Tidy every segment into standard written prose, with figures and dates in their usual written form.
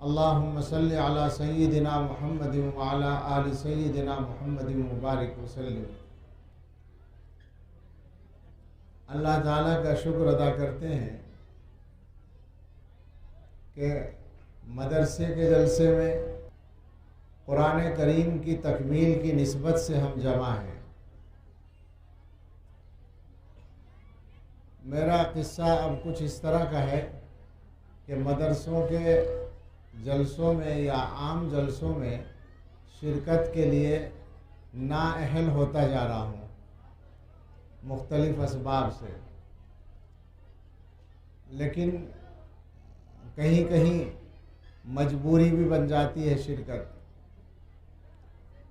अल्लाहुम्मा सल्लि अला सय्यिदिना मुहम्मद व अला आलि सय्यिदिना मुहम्मद मुबारक वसल्लम। अल्लाह ताला का शुक्र अदा करते हैं कि मदरसे के जलसे में कुरान करीम की तकमील की निस्बत से हम जमा हैं। मेरा किस्सा अब कुछ इस तरह का है कि मदरसों के जलसों में या आम जलसों में शिरकत के लिए नाअहल होता जा रहा हूँ मुख्तलिफ असबाब से, लेकिन कहीं कहीं मजबूरी भी बन जाती है शिरकत।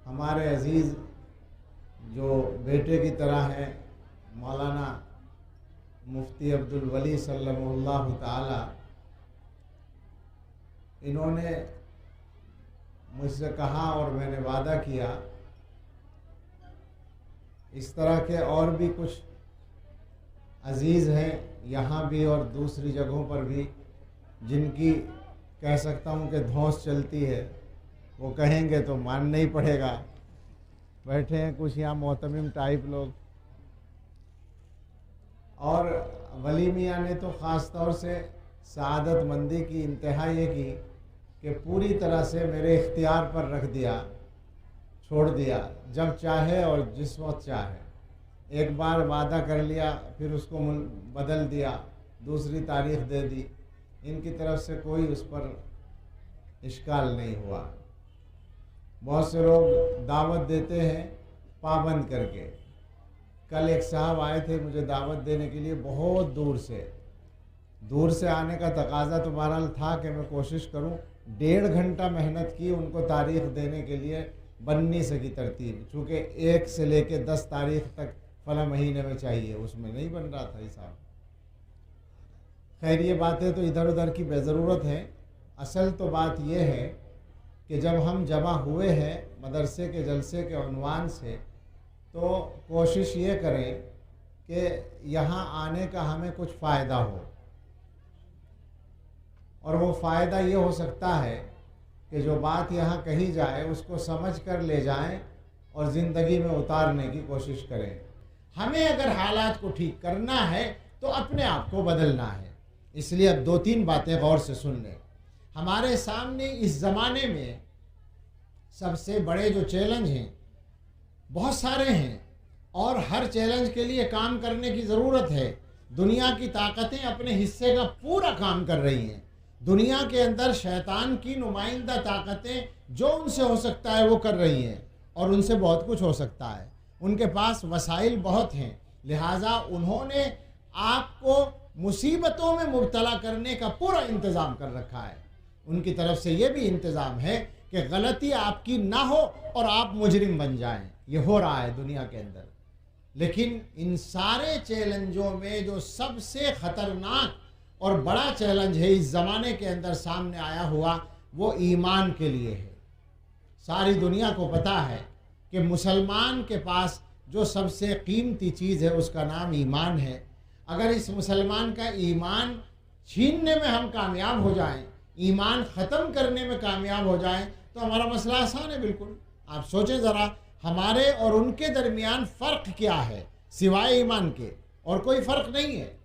हमारे अजीज़ जो बेटे की तरह हैं मौलाना मुफ्ती अब्दुल वली सल्लल्लाहु ताला, इन्होंने मुझसे कहा और मैंने वादा किया, इस तरह के और भी कुछ अजीज़ हैं यहाँ भी और दूसरी जगहों पर भी जिनकी कह सकता हूँ कि धौंस चलती है, वो कहेंगे तो मानना ही पड़ेगा। बैठे हैं कुछ यहाँ मोहतमिम टाइप लोग, और वली मियाँ ने तो ख़ास तौर से सआदत मंदी की इंतहा ये की कि पूरी तरह से मेरे इख्तियार पर रख दिया, छोड़ दिया, जब चाहे और जिस वक्त चाहे। एक बार वादा कर लिया फिर उसको बदल दिया, दूसरी तारीख़ दे दी। इनकी तरफ से कोई उस पर इश्काल नहीं हुआ। बहुत से लोग दावत देते हैं पाबंद करके। कल एक साहब आए थे मुझे दावत देने के लिए, बहुत दूर से आने का तकाजा तो बहरहाल था कि मैं कोशिश करूं। 1.5 घंटा मेहनत की उनको तारीख़ देने के लिए, बन नहीं सकी तरतीब, चूँकि 1 से लेके 10 तारीख़ तक फला महीने में चाहिए, उसमें नहीं बन रहा था हिसाब। खैर ये बातें तो इधर उधर की बेज़रूरत है। असल तो बात यह है कि जब हम जमा हुए हैं मदरसे के जलसे के उन्वान से, तो कोशिश ये करें कि यहाँ आने का हमें कुछ फ़ायदा हो, और वो फ़ायदा ये हो सकता है कि जो बात यहाँ कही जाए उसको समझ कर ले जाएं और ज़िंदगी में उतारने की कोशिश करें। हमें अगर हालात को ठीक करना है तो अपने आप को बदलना है। इसलिए अब 2-3 बातें गौर से सुन लें। हमारे सामने इस ज़माने में सबसे बड़े जो चैलेंज हैं, बहुत सारे हैं, और हर चैलेंज के लिए काम करने की ज़रूरत है। दुनिया की ताकतें अपने हिस्से का पूरा काम कर रही हैं। दुनिया के अंदर शैतान की नुमाइंदा ताकतें जो उनसे हो सकता है वो कर रही हैं, और उनसे बहुत कुछ हो सकता है। उनके पास वसाइल बहुत हैं, लिहाजा उन्होंने आपको मुसीबतों में मुब्तला करने का पूरा इंतज़ाम कर रखा है। उनकी तरफ से ये भी इंतज़ाम है कि गलती आपकी ना हो और आप मुजरिम बन जाएं। ये हो रहा है दुनिया के अंदर। लेकिन इन सारे चैलेंजों में जो सबसे ख़तरनाक और बड़ा चैलेंज है इस ज़माने के अंदर सामने आया हुआ, वो ईमान के लिए है। सारी दुनिया को पता है कि मुसलमान के पास जो सबसे कीमती चीज़ है उसका नाम ईमान है। अगर इस मुसलमान का ईमान छीनने में हम कामयाब हो जाएं, ईमान ख़त्म करने में कामयाब हो जाएं, तो हमारा मसला आसान है बिल्कुल। आप सोचें ज़रा, हमारे और उनके दरमियान फ़र्क क्या है सिवाय ईमान के? और कोई फ़र्क नहीं है।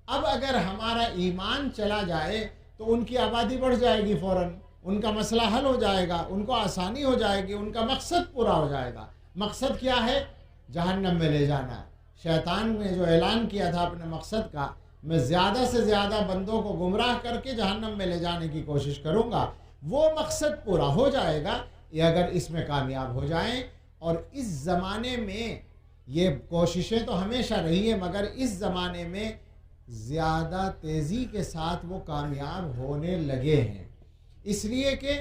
अब अगर हमारा ईमान चला जाए तो उनकी आबादी बढ़ जाएगी फ़ौरन, उनका मसला हल हो जाएगा, उनको आसानी हो जाएगी, उनका मकसद पूरा हो जाएगा। मकसद क्या है? जहन्नम में ले जाना। शैतान ने जो ऐलान किया था अपने मकसद का, मैं ज़्यादा से ज़्यादा बंदों को गुमराह करके जहन्नम में ले जाने की कोशिश करूँगा, वो मकसद पूरा हो जाएगा ये अगर इसमें कामयाब हो जाएं। और इस ज़माने में ये कोशिशें तो हमेशा रही हैं, मगर इस ज़माने में ज़्यादा तेज़ी के साथ वो कामयाब होने लगे हैं, इसलिए कि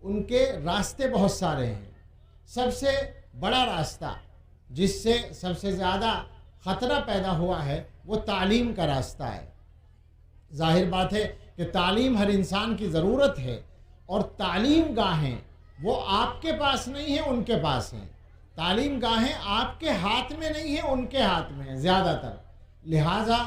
उनके रास्ते बहुत सारे हैं। सबसे बड़ा रास्ता जिससे सबसे ज़्यादा ख़तरा पैदा हुआ है वो तालीम का रास्ता है। जाहिर बात है कि तालीम हर इंसान की ज़रूरत है, और तालीम गाहें वो आपके पास नहीं है, उनके पास हैं। तालीम गाहें आपके हाथ में नहीं है, उनके हाथ में है ज़्यादातर। लिहाजा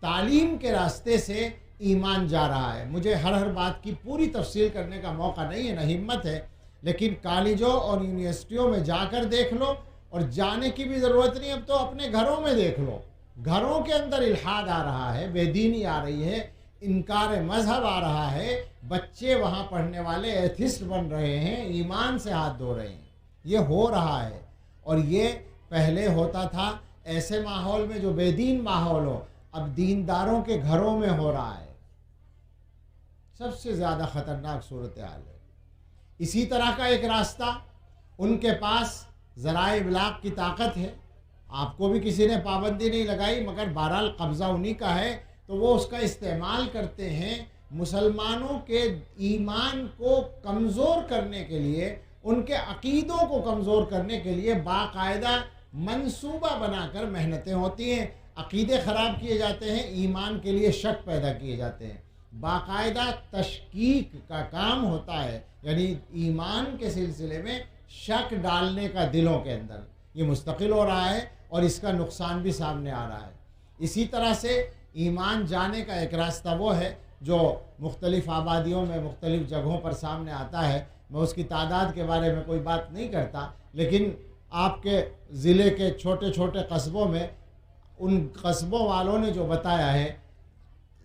तालीम के रास्ते से ईमान जा रहा है। मुझे हर बात की पूरी तफसील करने का मौका नहीं है, न हिम्मत है, लेकिन कॉलेजों और यूनिवर्सिटियों में जाकर देख लो, और जाने की भी ज़रूरत नहीं, अब तो अपने घरों में देख लो। घरों के अंदर इल्हाद आ रहा है, बेदीनी आ रही है, इनकार मजहब आ रहा है, बच्चे वहाँ पढ़ने वाले एथिस्ट बन रहे हैं, ईमान से हाथ धो रहे हैं। ये हो रहा है, और ये पहले होता था ऐसे माहौल में जो बेदीन माहौल हो, अब दीनदारों के घरों में हो रहा है। सबसे ज़्यादा ख़तरनाक सूरत हाल है। इसी तरह का एक रास्ता, उनके पास ज़राए इब्लाग की ताकत है, आपको भी किसी ने पाबंदी नहीं लगाई, मगर बहरहाल कब्ज़ा उन्हीं का है, तो वो उसका इस्तेमाल करते हैं मुसलमानों के ईमान को कमज़ोर करने के लिए, उनके अकीदों को कमज़ोर करने के लिए बाकायदा मंसूबा बनाकर मेहनतें होती हैं। अकीदे ख़राब किए जाते हैं, ईमान के लिए शक पैदा किए जाते हैं, बाकायदा तशकीक का काम होता है, यानी ईमान के सिलसिले में शक डालने का दिलों के अंदर, ये मुस्तकिल हो रहा है और इसका नुकसान भी सामने आ रहा है। इसी तरह से ईमान जाने का एक रास्ता वो है जो मुख्तलिफ़ आबादियों में मुख्तलिफ़ जगहों पर सामने आता है। मैं उसकी तादाद के बारे में कोई बात नहीं करता, लेकिन आपके ज़िले के छोटे छोटे कस्बों में उन कस्बों वालों ने जो बताया है,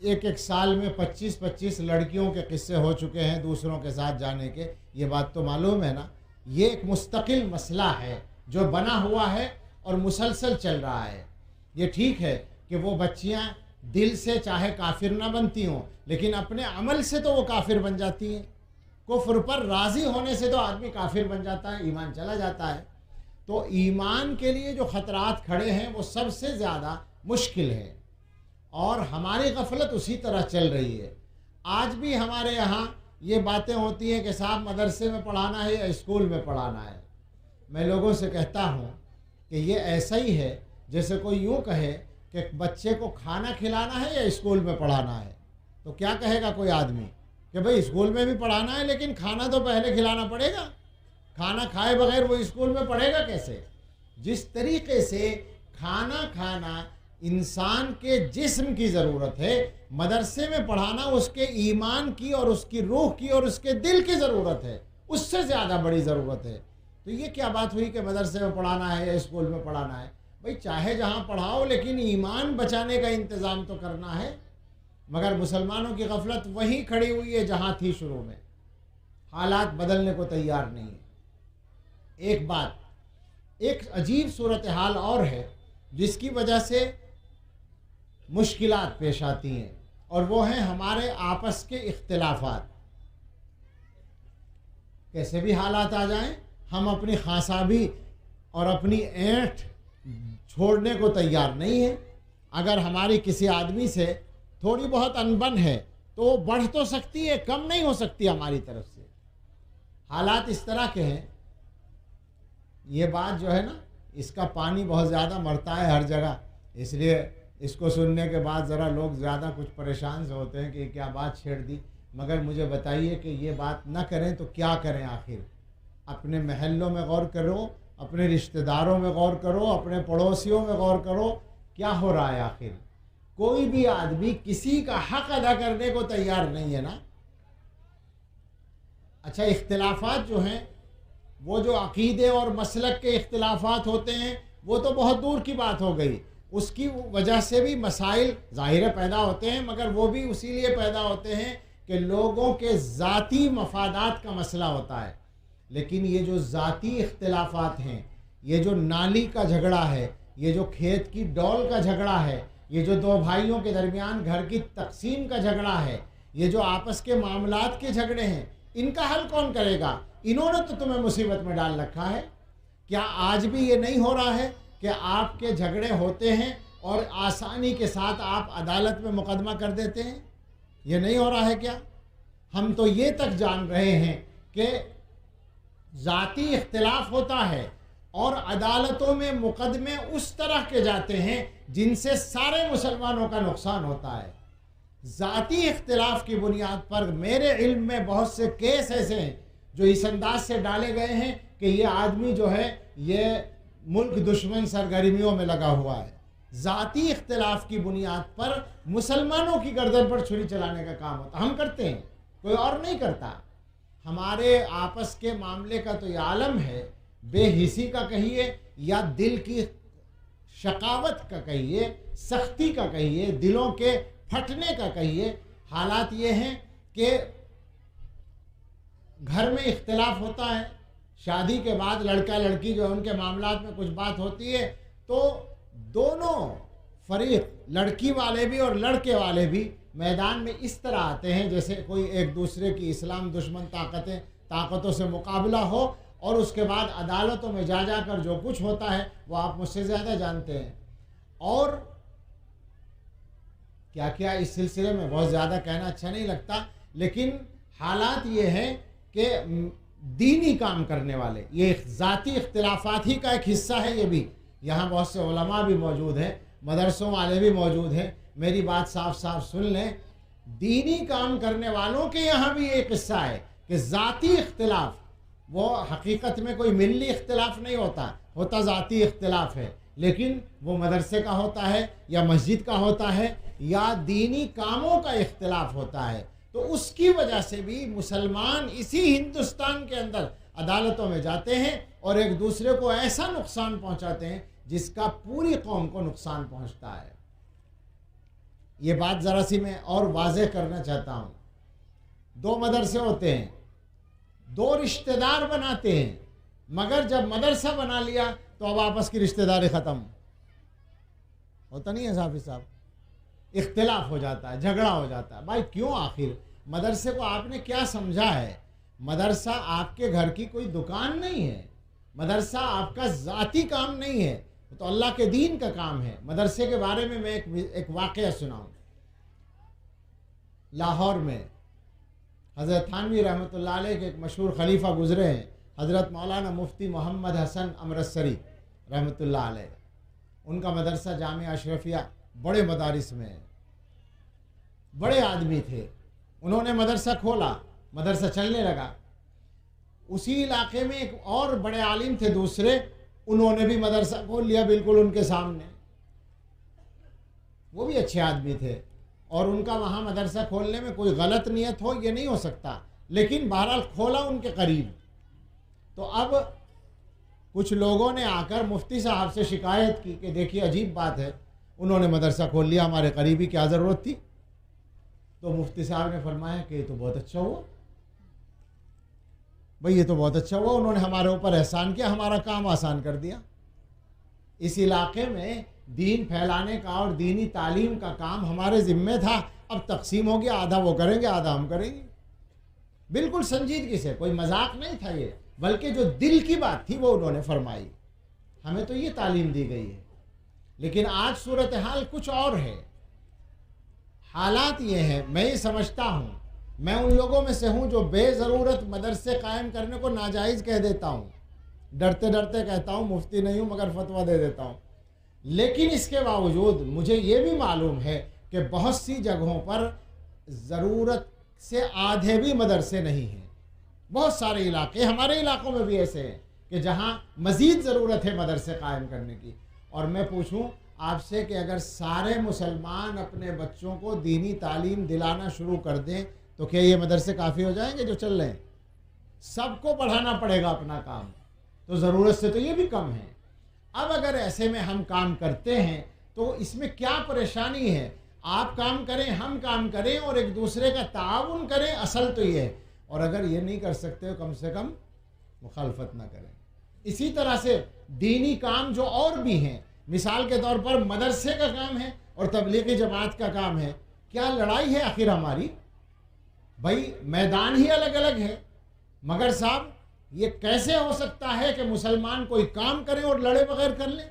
एक एक साल में 25-25 लड़कियों के किस्से हो चुके हैं दूसरों के साथ जाने के। ये बात तो मालूम है ना। ये एक मुस्तकिल मसला है जो बना हुआ है और मुसलसल चल रहा है। ये ठीक है कि वो बच्चियां दिल से चाहे काफिर ना बनती हों, लेकिन अपने अमल से तो वो काफिर बन जाती हैं। कुफ्र पर राज़ी होने से तो आदमी काफिर बन जाता है, ईमान चला जाता है। तो ईमान के लिए जो ख़तरात खड़े हैं वो सबसे ज़्यादा मुश्किल है, और हमारी गफलत उसी तरह चल रही है। आज भी हमारे यहाँ ये बातें होती हैं कि साहब मदरसे में पढ़ाना है या स्कूल में पढ़ाना है। मैं लोगों से कहता हूँ कि ये ऐसा ही है जैसे कोई यूँ कहे कि बच्चे को खाना खिलाना है या स्कूल में पढ़ाना है। तो क्या कहेगा कोई आदमी कि भाई स्कूल में भी पढ़ाना है, लेकिन खाना तो पहले खिलाना पड़ेगा, खाना खाए बगैर वो स्कूल में पढ़ेगा कैसे। जिस तरीके से खाना खाना इंसान के जिस्म की ज़रूरत है, मदरसे में पढ़ाना उसके ईमान की और उसकी रूह की और उसके दिल की ज़रूरत है, उससे ज़्यादा बड़ी ज़रूरत है। तो ये क्या बात हुई कि मदरसे में पढ़ाना है या स्कूल में पढ़ाना है। भाई चाहे जहाँ पढ़ाओ, लेकिन ईमान बचाने का इंतज़ाम तो करना है। मगर मुसलमानों की गफलत वहीं खड़ी हुई है जहाँ थी शुरू में, हालात बदलने को तैयार नहीं है। एक बात, एक अजीब सूरत हाल और है जिसकी वजह से मुश्किलात पेश आती हैं, और वो हैं हमारे आपस के इख्तिलाफात। कैसे भी हालात आ जाएं, हम अपनी खासाबी और अपनी ऐंठ छोड़ने को तैयार नहीं हैं। अगर हमारी किसी आदमी से थोड़ी बहुत अनबन है तो वो बढ़ तो सकती है, कम नहीं हो सकती हमारी तरफ से। हालात इस तरह के हैं, ये बात जो है ना, इसका पानी बहुत ज़्यादा मरता है हर जगह, इसलिए इसको सुनने के बाद ज़रा लोग ज़्यादा कुछ परेशान से होते हैं कि क्या बात छेड़ दी। मगर मुझे बताइए कि ये बात ना करें तो क्या करें आखिर। अपने महल्लों में गौर करो, अपने रिश्तेदारों में गौर करो, अपने पड़ोसियों में गौर करो, क्या हो रहा है आखिर। कोई भी आदमी किसी का हक अदा करने को तैयार नहीं है ना। अच्छा, इख्तिलाफात जो हैं, वो जो अकीदे और मसलक के इख्तिलाफात होते हैं, वो तो बहुत दूर की बात हो गई। उसकी वजह से भी मसाइल ज़ाहिर पैदा होते हैं, मगर वो भी उसी लिए पैदा होते हैं कि लोगों के ज़ाती मफादात का मसला होता है। लेकिन ये जो ज़ाती इख्तिलाफात हैं, ये जो नाली का झगड़ा है, ये जो खेत की डौल का झगड़ा है, ये जो दो भाइयों के दरमियान घर की तकसीम का झगड़ा है, ये जो आपस के मामलात के झगड़े हैं, इनका हल कौन करेगा। इन्होंने तो तुम्हें मुसीबत में डाल रखा है। क्या आज भी ये नहीं हो रहा है कि आपके झगड़े होते हैं और आसानी के साथ आप अदालत में मुकदमा कर देते हैं? ये नहीं हो रहा है क्या? हम तो ये तक जान रहे हैं कि ज़ाती इख्तिलाफ होता है और अदालतों में मुकदमे उस तरह के जाते हैं जिनसे सारे मुसलमानों का नुकसान होता है। ज़ाती इख्तिलाफ की बुनियाद पर मेरे इल्म में बहुत से केस ऐसे हैं जो इस अंदाज से डाले गए हैं कि ये आदमी जो है ये मुल्क दुश्मन सरगर्मियों में लगा हुआ है, ज़ाती इख्तिलाफ की बुनियाद पर मुसलमानों की गर्दन पर छुरी चलाने का काम होता। हम करते हैं, कोई और नहीं करता। हमारे आपस के मामले का तो ये आलम है, बेहिसी का कहिए या दिल की शकावत का कहिए, सख्ती का कहिए, दिलों के फटने का कहिए। हालात ये हैं कि घर में इख्तिलाफ होता है, शादी के बाद लड़का लड़की जो उनके मामलात में कुछ बात होती है तो दोनों फरीक, लड़की वाले भी और लड़के वाले भी मैदान में इस तरह आते हैं जैसे कोई एक दूसरे की इस्लाम दुश्मन ताकतों से मुकाबला हो, और उसके बाद अदालतों में जा जाकर जो कुछ होता है वो आप मुझसे ज़्यादा जानते हैं। और क्या क्या इस सिलसिले में बहुत ज़्यादा कहना अच्छा नहीं लगता, लेकिन हालात ये हैं कि दीनी काम करने वाले, ये ज़ाती इख्तिलाफात ही का एक हिस्सा है। ये भी यहाँ बहुत से उलमा भी मौजूद हैं, मदरसों वाले भी मौजूद हैं। मेरी बात साफ साफ सुन लें, दीनी काम करने वालों के यहाँ भी एक हिस्सा है कि ज़ाती इख्तिलाफ, वो हकीकत में कोई मिल्ली इख्तिलाफ नहीं होता ज़ाती इख्तिलाफ है, लेकिन वो मदरसे का होता है या मस्जिद का होता है या दीनी कामों का इख्तिलाफ होता है। तो उसकी वजह से भी मुसलमान इसी हिंदुस्तान के अंदर अदालतों में जाते हैं और एक दूसरे को ऐसा नुकसान पहुंचाते हैं जिसका पूरी कौम को नुकसान पहुंचता है। ये बात ज़रा सी मैं और वाज़ेह करना चाहता हूँ। दो मदरसे होते हैं, दो रिश्तेदार बनाते हैं, मगर जब मदरसा बना लिया तो अब आपस की रिश्तेदारी ख़त्म होता नहीं है साहब, इख्तिलाफ हो जाता है, झगड़ा हो जाता है। भाई क्यों? आखिर मदरसे को आपने क्या समझा है? मदरसा आपके घर की कोई दुकान नहीं है, मदरसा आपका ज़ाती काम नहीं है, तो अल्लाह के दीन का काम है। मदरसे के बारे में मैं एक वाक़या सुनाऊँ। लाहौर में हज़रत थानवी रहमतुल्लाह अलैह के एक मशहूर खलीफा गुज़रे हैं, हज़रत मौलाना मुफ्ती मोहम्मद हसन अमृतसरी रहमतुल्लाह अलैह। उनका मदरसा जामिया अशरफिया बड़े मदारिस में है, बड़े आदमी थे। उन्होंने मदरसा खोला, मदरसा चलने लगा। उसी इलाके में एक और बड़े आलिम थे दूसरे, उन्होंने भी मदरसा खोल लिया बिल्कुल उनके सामने। वो भी अच्छे आदमी थे और उनका वहाँ मदरसा खोलने में कोई गलत नियत हो ये नहीं हो सकता, लेकिन बहरहाल खोला उनके करीब। तो अब कुछ लोगों ने आकर मुफ्ती साहब से शिकायत की कि देखिए अजीब बात है, उन्होंने मदरसा खोल लिया हमारे करीबी, क्या ज़रूरत थी? तो मुफ्ती साहब ने फरमाया कि ये तो बहुत अच्छा हुआ भाई, ये तो बहुत अच्छा हुआ, उन्होंने हमारे ऊपर एहसान किया, हमारा काम आसान कर दिया। इस इलाके में दीन फैलाने का और दीनी तालीम का काम हमारे ज़िम्मे था, अब तकसीम हो गया, आधा वो करेंगे आधा हम करेंगे। बिल्कुल संजीदगी से, कोई मजाक नहीं था ये, बल्कि जो दिल की बात थी वो उन्होंने फरमाई। हमें तो ये तालीम दी गई है, लेकिन आज सूरत हाल कुछ और है। हालात ये हैं, मैं ये समझता हूँ, मैं उन लोगों में से हूँ जो बेज़रूरत मदरसे कायम करने को नाजायज़ कह देता हूँ, डरते डरते कहता हूँ, मुफ्ती नहीं हूँ मगर फतवा दे देता हूँ। लेकिन इसके बावजूद मुझे ये भी मालूम है कि बहुत सी जगहों पर ज़रूरत से आधे भी मदरसे नहीं हैं। बहुत सारे इलाके, हमारे इलाकों में भी ऐसे हैं कि जहाँ मज़ीद ज़रूरत है मदरसे कायम करने की। और मैं पूछूँ आपसे कि अगर सारे मुसलमान अपने बच्चों को दीनी तालीम दिलाना शुरू कर दें तो क्या ये मदरसे काफ़ी हो जाएंगे जो चल रहे हैं? सबको पढ़ाना पड़ेगा अपना काम, तो ज़रूरत से तो ये भी कम है। अब अगर ऐसे में हम काम करते हैं तो इसमें क्या परेशानी है? आप काम करें, हम काम करें और एक दूसरे का ताउन करें, असल तो ये है। और अगर ये नहीं कर सकते हो, कम से कम मुखालफत ना करें। इसी तरह से दीनी काम जो और भी हैं, मिसाल के तौर पर मदरसे का काम है और तबलीगी जमात का काम है, क्या लड़ाई है आखिर हमारी? भाई मैदान ही अलग अलग है, मगर साहब ये कैसे हो सकता है कि मुसलमान कोई काम करें और लड़े बगैर कर लें?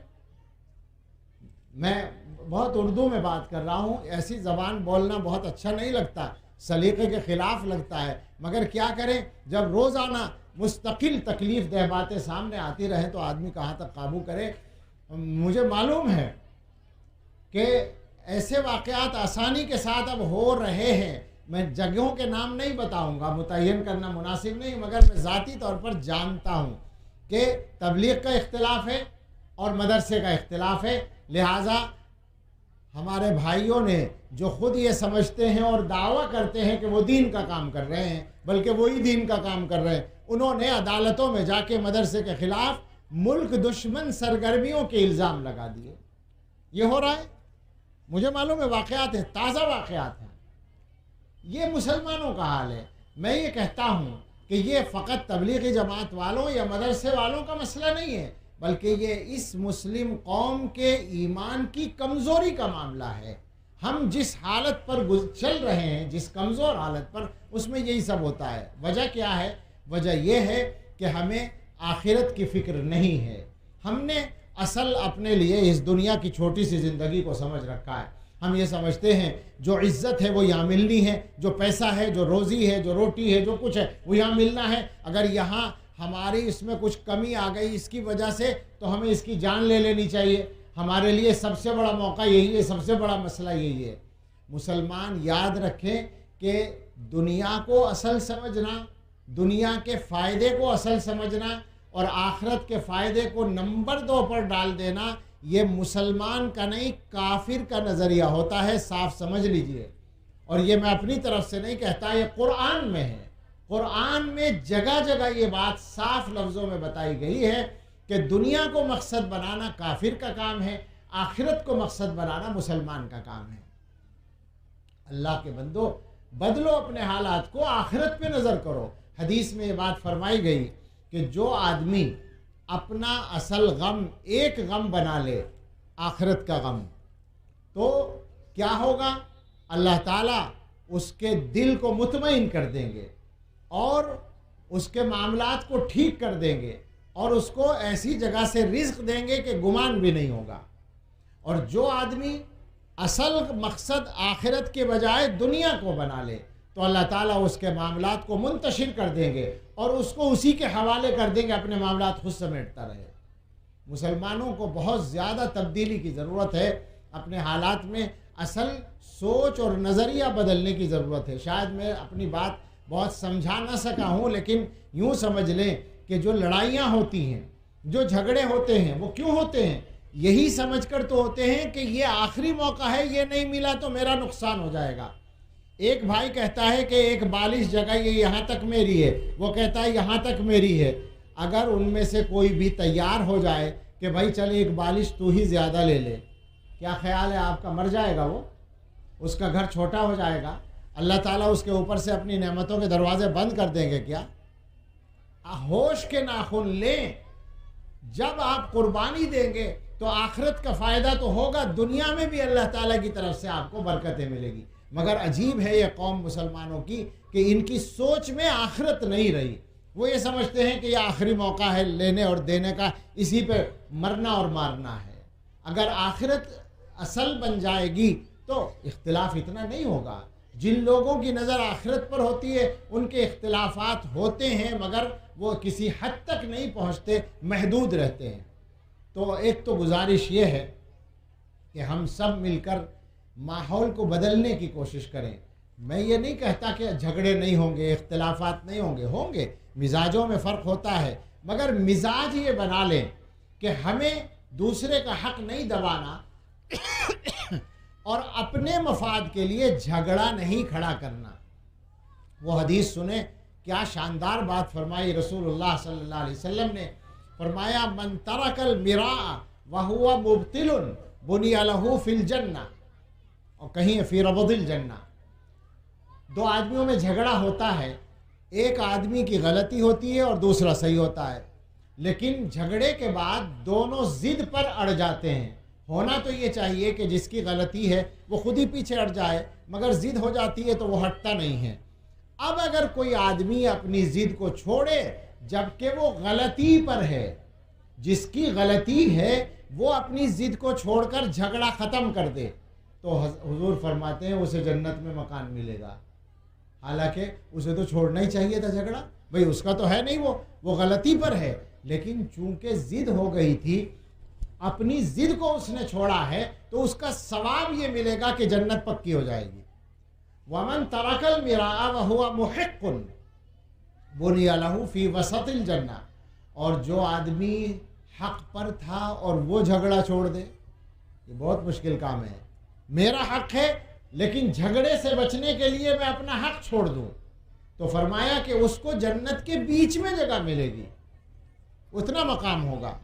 मैं बहुत उर्दू में बात कर रहा हूँ, ऐसी ज़बान बोलना बहुत अच्छा नहीं लगता, सलीक़े के ख़िलाफ़ लगता है, मगर क्या करें, जब रोज़ाना मुस्तकिल तकलीफ़ दह बातें सामने आती रहें तो आदमी कहाँ तक काबू करे। मुझे मालूम है कि ऐसे वाक़यात आसानी के साथ अब हो रहे हैं। मैं जगहों के नाम नहीं बताऊंगा, मुतय्यन करना मुनासिब नहीं, मगर मैं ज़ाती तौर पर जानता हूँ कि तबलीग का इख्तिलाफ है और मदरसे का इख्तिलाफ है, लिहाजा हमारे भाइयों ने जो खुद ये समझते हैं और दावा करते हैं कि वो दीन का काम कर रहे हैं, बल्कि वही दीन का काम कर रहे हैं, उन्होंने अदालतों में जाके मदरसे के खिलाफ मुल्क दुश्मन सरगर्मियों के इल्ज़ाम लगा दिए। ये हो रहा है, मुझे मालूम है, वाक़यात है, ताज़ा वाक़यात हैं। ये मुसलमानों का हाल है। मैं ये कहता हूँ कि ये फ़कत तबलीगी जमात वालों या मदरसे वालों का मसला नहीं है, बल्कि ये इस मुस्लिम कौम के ईमान की कमज़ोरी का मामला है। हम जिस हालत पर चल रहे हैं, जिस कमज़ोर हालत पर, उसमें यही सब होता है। वजह क्या है? वजह यह है कि हमें आखिरत की फ़िक्र नहीं है। हमने असल अपने लिए इस दुनिया की छोटी सी ज़िंदगी को समझ रखा है। हम ये समझते हैं जो इज़्ज़त है वो यहाँ मिलनी है, जो पैसा है, जो रोज़ी है, जो रोटी है, जो कुछ है वो यहाँ मिलना है। अगर यहाँ हमारी इसमें कुछ कमी आ गई इसकी वजह से, तो हमें इसकी जान ले लेनी चाहिए। हमारे लिए सबसे बड़ा मौका यही है, सबसे बड़ा मसला यही है। मुसलमान याद रखें कि दुनिया को असल समझना, दुनिया के फ़ायदे को असल समझना और आखिरत के फ़ायदे को नंबर 2 पर डाल देना, ये मुसलमान का नहीं, काफिर का नज़रिया होता है। साफ समझ लीजिए। और ये मैं अपनी तरफ से नहीं कहता, ये कुरान में है। कुरान में जगह जगह ये बात साफ लफ्ज़ों में बताई गई है कि दुनिया को मकसद बनाना काफिर का काम है, आखिरत को मकसद बनाना मुसलमान का काम है। अल्लाह के बंदो, बदलो अपने हालात को, आखिरत पे नज़र करो। हदीस में ये बात फरमाई गई कि जो आदमी अपना असल गम एक गम बना ले, आखिरत का गम, तो क्या होगा? अल्लाह ताला उसके दिल को मुतमईन कर देंगे और उसके मामलात को ठीक कर देंगे और उसको ऐसी जगह से रिज़्क देंगे कि गुमान भी नहीं होगा। और जो आदमी असल मकसद आखिरत के बजाय दुनिया को बना ले, तो अल्लाह ताला उसके मामलात को मुंतशिर कर देंगे और उसको उसी के हवाले कर देंगे, अपने मामलात खुद समेटता रहे। मुसलमानों को बहुत ज़्यादा तब्दीली की ज़रूरत है। अपने हालात में असल सोच और नज़रिया बदलने की ज़रूरत है। शायद मैं अपनी बात बहुत समझा ना सका हूँ, लेकिन यूँ समझ लें कि जो लड़ाइयाँ होती हैं, जो झगड़े होते हैं, वो क्यों होते हैं? यही समझकर तो होते हैं कि ये आखिरी मौका है, ये नहीं मिला तो मेरा नुकसान हो जाएगा। एक भाई कहता है कि एक बालिश जगह ये यहाँ तक मेरी है, वो कहता है यहाँ तक मेरी है। अगर उनमें से कोई भी तैयार हो जाए कि भाई चल एक बालिश तू ही ज़्यादा ले ले, क्या ख्याल है आपका? मर जाएगा वो, उसका घर छोटा हो जाएगा, अल्लाह ताला उसके ऊपर से अपनी नेमतों के दरवाजे बंद कर देंगे क्या? होश के नाखून लें। जब आप कुर्बानी देंगे तो आखिरत का फ़ायदा तो होगा, दुनिया में भी अल्लाह ताला की तरफ से आपको बरकतें मिलेगी। मगर अजीब है ये कौम मुसलमानों की कि इनकी सोच में आखिरत नहीं रही। वो ये समझते हैं कि ये आखिरी मौका है लेने और देने का, इसी पे मरना और मारना है। अगर आखिरत असल बन जाएगी तो इख्तिलाफ इतना नहीं होगा। जिन लोगों की नज़र आखिरत पर होती है उनके इख्तिलाफात होते हैं, मगर वो किसी हद तक नहीं पहुँचते, महदूद रहते हैं। तो एक तो गुजारिश ये है कि हम सब मिलकर माहौल को बदलने की कोशिश करें। मैं ये नहीं कहता कि झगड़े नहीं होंगे, इख्तिलाफात नहीं होंगे, होंगे, मिजाजों में फ़र्क होता है, मगर मिजाज ये बना लें कि हमें दूसरे का हक नहीं दबाना और अपने मफाद के लिए झगड़ा नहीं खड़ा करना। वो हदीस सुने, क्या शानदार बात फरमाई रसूलुल्लाह सल्लल्लाहु अलैहि वसल्लम ने। फरमाया, मन तरकल मिरा वहुवा मुब्तिलुन बुनिया लहू फिल जन्ना, और कहीं फी रबदिल जन्ना। दो आदमियों में झगड़ा होता है, एक आदमी की गलती होती है और दूसरा सही होता है, लेकिन झगड़े के बाद दोनों जिद पर अड़ जाते हैं। होना तो ये चाहिए कि जिसकी गलती है वो खुद ही पीछे अड़ जाए, मगर जिद हो जाती है तो वो हटता नहीं है। अब अगर कोई आदमी अपनी जिद को छोड़े जबकि वो गलती पर है, जिसकी गलती है वो अपनी जिद को छोड़कर झगड़ा ख़त्म कर दे, तो हुजूर फरमाते हैं उसे जन्नत में मकान मिलेगा। हालांकि उसे तो छोड़ना ही चाहिए था झगड़ा, भाई उसका तो है नहीं, वो गलती पर है, लेकिन चूंकि जिद हो गई थी, अपनी जिद को उसने छोड़ा है, तो उसका सवाब ये मिलेगा कि जन्नत पक्की हो जाएगी। वमन तरकल मिरा वहुवा मुहिक्कुन बुनिया लहू फी वसतिल जन्ना, और जो आदमी हक पर था और वो झगड़ा छोड़ दे, ये बहुत मुश्किल काम है। मेरा हक है, लेकिन झगड़े से बचने के लिए मैं अपना हक छोड़ दूं, तो फरमाया कि उसको जन्नत के बीच में जगह मिलेगी, उतना मकाम होगा।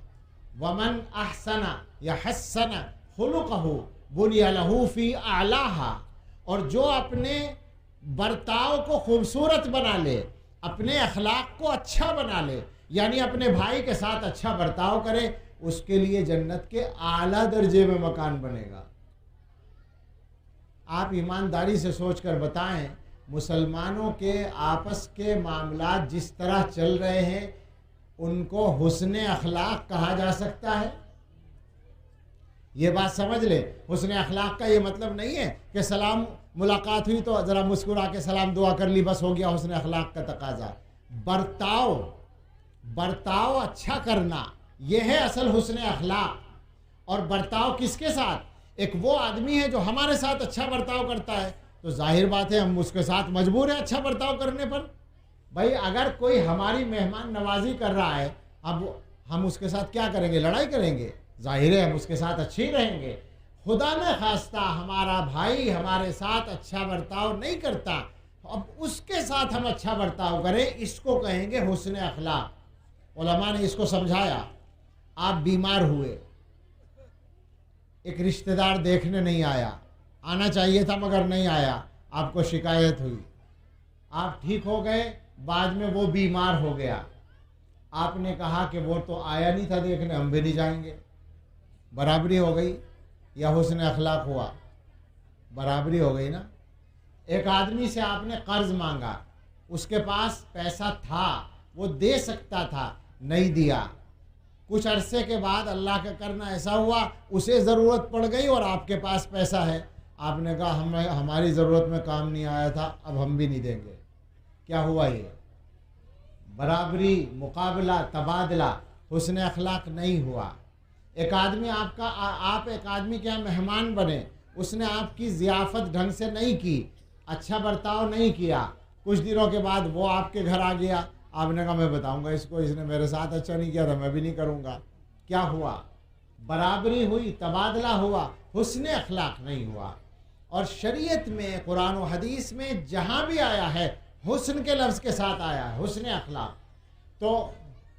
वमन अहसना या हस्सना खुलुकहु बुनिया लहू फी आलाहा, और जो अपने बर्ताव को खूबसूरत बना ले, अपने अखलाक को अच्छा बना ले, यानी अपने भाई के साथ अच्छा बर्ताव करे, उसके लिए जन्नत के आला दर्जे में मकान बनेगा। आप ईमानदारी से सोचकर बताएं, मुसलमानों के आपस के मामलात जिस तरह चल रहे हैं, उनको हुस्ने अखलाक कहा जा सकता है? ये बात समझ ले। हुस्ने अखलाक का ये मतलब नहीं है कि सलाम मुलाकात हुई तो ज़रा मुस्कुरा के सलाम दुआ कर ली, बस हो गया हुस्ने अखलाक का तकाजा। बर्ताव अच्छा करना, यह है असल हुस्ने अखलाक। और बर्ताव किसके साथ? एक वो आदमी है जो हमारे साथ अच्छा बर्ताव करता है, तो जाहिर बात है हम उसके साथ मजबूर है अच्छा बर्ताव करने पर। भाई अगर कोई हमारी मेहमान नवाजी कर रहा है, अब हम उसके साथ क्या करेंगे? लड़ाई करेंगे? जाहिर है हम उसके साथ अच्छे ही रहेंगे। खुदा न खास्ता हमारा भाई हमारे साथ अच्छा बर्ताव नहीं करता, अब उसके साथ हम अच्छा बर्ताव करें, इसको कहेंगे हुस्ने अखलाक। उलमा ने इसको समझाया। आप बीमार हुए, एक रिश्तेदार देखने नहीं आया, आना चाहिए था मगर नहीं आया, आपको शिकायत हुई, आप ठीक हो गए, बाद में वो बीमार हो गया, आपने कहा कि वो तो आया नहीं था देखने, हम भी नहीं जाएंगे। बराबरी हो गई या हुस्न अखलाक हुआ? बराबरी हो गई ना। एक आदमी से आपने कर्ज मांगा, उसके पास पैसा था, वो दे सकता था, नहीं दिया। कुछ अरसे के बाद अल्लाह का करना ऐसा हुआ, उसे ज़रूरत पड़ गई और आपके पास पैसा है, आपने कहा हमारी ज़रूरत में काम नहीं आया था, अब हम भी नहीं देंगे। क्या हुआ? ये बराबरी, मुकाबला, तबादला, हुस्न अखलाक नहीं हुआ। एक आदमी आप एक आदमी के यहाँ मेहमान बने, उसने आपकी ज़ियाफ़त ढंग से नहीं की, अच्छा बर्ताव नहीं किया, कुछ दिनों के बाद वो आपके घर आ गया, आपने कहा मैं बताऊंगा इसको, इसने मेरे साथ अच्छा नहीं किया था, मैं भी नहीं करूंगा। क्या हुआ? बराबरी हुई, तबादला हुआ, हुस्न अखलाक नहीं हुआ। और शरीयत में, कुरान और हदीस में जहाँ भी आया है, हुस्न के लफ्ज़ के साथ आया है, हुस्न अखलाक। तो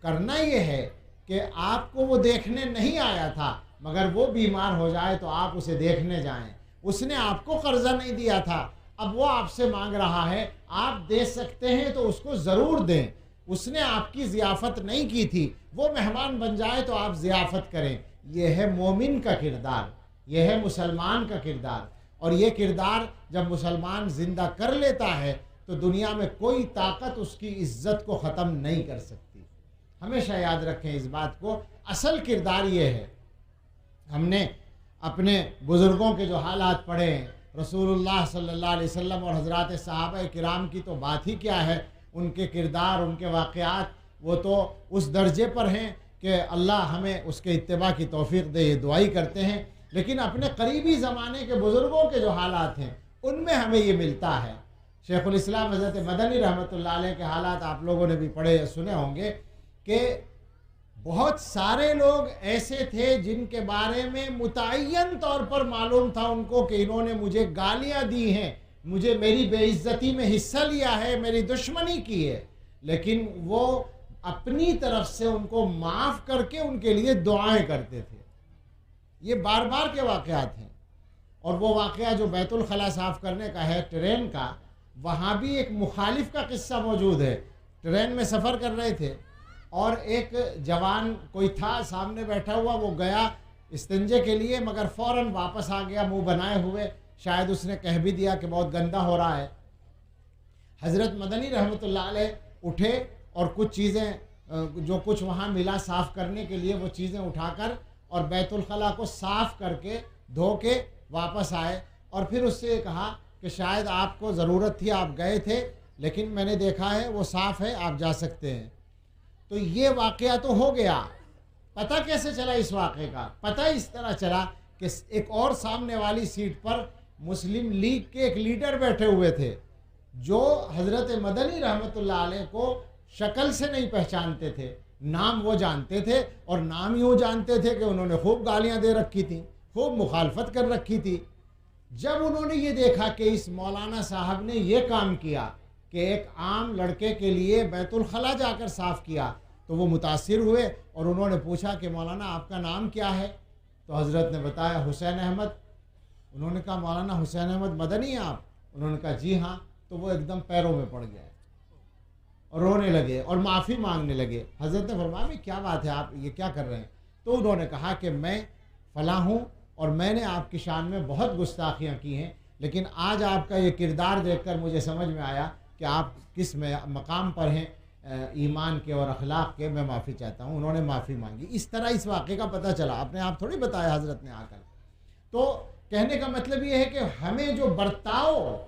करना ये है कि आपको वो देखने नहीं आया था, मगर वो बीमार हो जाए तो आप उसे देखने जाएं। उसने आपको कर्जा नहीं दिया था, अब वो आपसे मांग रहा है, आप दे सकते हैं तो उसको ज़रूर दें। उसने आपकी ज़ियाफ़त नहीं की थी, वो मेहमान बन जाए तो आप ज़ियाफ़त करें। यह है मोमिन का किरदार, यह है मुसलमान का किरदार। और ये किरदार जब मुसलमान ज़िंदा कर लेता है तो दुनिया में कोई ताकत उसकी इज़्ज़त को ख़त्म नहीं कर सकती। हमेशा याद रखें इस बात को। असल किरदार ये है। हमने अपने बुज़ुर्गों के जो हालात पढ़े हैं, रसूलुल्लाह सल्लल्लाहु अलैहि वसल्लम और हज़रात सहाबा किराम की तो बात ही क्या है। उनके किरदार, उनके वाक़यात वो तो उस दर्जे पर हैं कि अल्लाह हमें उसके इत्तिबा की तौफ़ीक़ दे, ये दुआ ही करते हैं। लेकिन अपने करीबी ज़माने के बुज़ुर्गों के जो हालात हैं उनमें हमें ये मिलता है। शेखुल इस्लाम हज़रत मदनी रहमतुल्लाह अलैह के हालात आप लोगों ने भी पढ़े या सुने होंगे कि बहुत सारे लोग ऐसे थे जिनके बारे में मुतअय्यन तौर पर मालूम था उनको कि इन्होंने मुझे गालियाँ दी हैं, मुझे मेरी बेइज्जती में हिस्सा लिया है, मेरी दुश्मनी की है, लेकिन वो अपनी तरफ से उनको माफ़ करके उनके लिए दुआएं करते थे। ये बार बार के वाक़यात हैं। और वो वाक़या जो बैतुल खला साफ़ करने का है ट्रेन का, वहाँ भी एक मुखालिफ का किस्सा मौजूद है। ट्रेन में सफ़र कर रहे थे और एक जवान कोई था सामने बैठा हुआ, वो गया इस्तिंजे के लिए मगर फ़ौरन वापस आ गया मुंह बनाए हुए। शायद उसने कह भी दिया कि बहुत गंदा हो रहा है। हज़रत मदनी रहमतुल्लाह अलैह उठे और कुछ चीज़ें जो कुछ वहाँ मिला साफ़ करने के लिए वो चीज़ें उठाकर और बैतुल खला को साफ़ करके धो के वापस आए। और फिर उससे कहा कि शायद आपको ज़रूरत थी, आप गए थे, लेकिन मैंने देखा है वो साफ़ है, आप जा सकते हैं। तो ये वाक़या तो हो गया। पता कैसे चला इस वाक़े का? पता इस तरह चला कि एक और सामने वाली सीट पर मुस्लिम लीग के एक लीडर बैठे हुए थे जो हज़रत मदनी रहमतुल्लाह अलैह को शक्ल से नहीं पहचानते थे, नाम वो जानते थे और नाम यूँ जानते थे कि उन्होंने खूब गालियाँ दे रखी थी, खूब मुखालफत कर रखी थी। जब उन्होंने ये देखा कि इस मौलाना साहब ने ये काम किया कि एक आम लड़के के लिए बैतुल खला जाकर साफ़ किया, तो वो मुतासिर हुए और उन्होंने पूछा कि मौलाना आपका नाम क्या है? तो हज़रत ने बताया हुसैन अहमद। उन्होंने कहा मौलाना हुसैन अहमद मदनी आप? उन्होंने कहा जी हाँ। तो वो एकदम पैरों में पड़ गया और रोने लगे और माफ़ी मांगने लगे। हज़रत ने फरमाया भी क्या बात है, आप ये क्या कर रहे हैं? तो उन्होंने कहा कि मैं फ़लाँ हूँ और मैंने आपकी शान में बहुत गुस्ताखियाँ की हैं, लेकिन आज आपका ये किरदार देखकर मुझे समझ में आया कि आप किस मकाम पर हैं ईमान के और अखलाक के, मैं माफ़ी चाहता हूँ। उन्होंने माफ़ी मांगी। इस तरह इस वाक़े का पता चला, अपने आप थोड़ी बताया हज़रत ने आकर। तो कहने का मतलब ये है कि हमें जो बर्ताव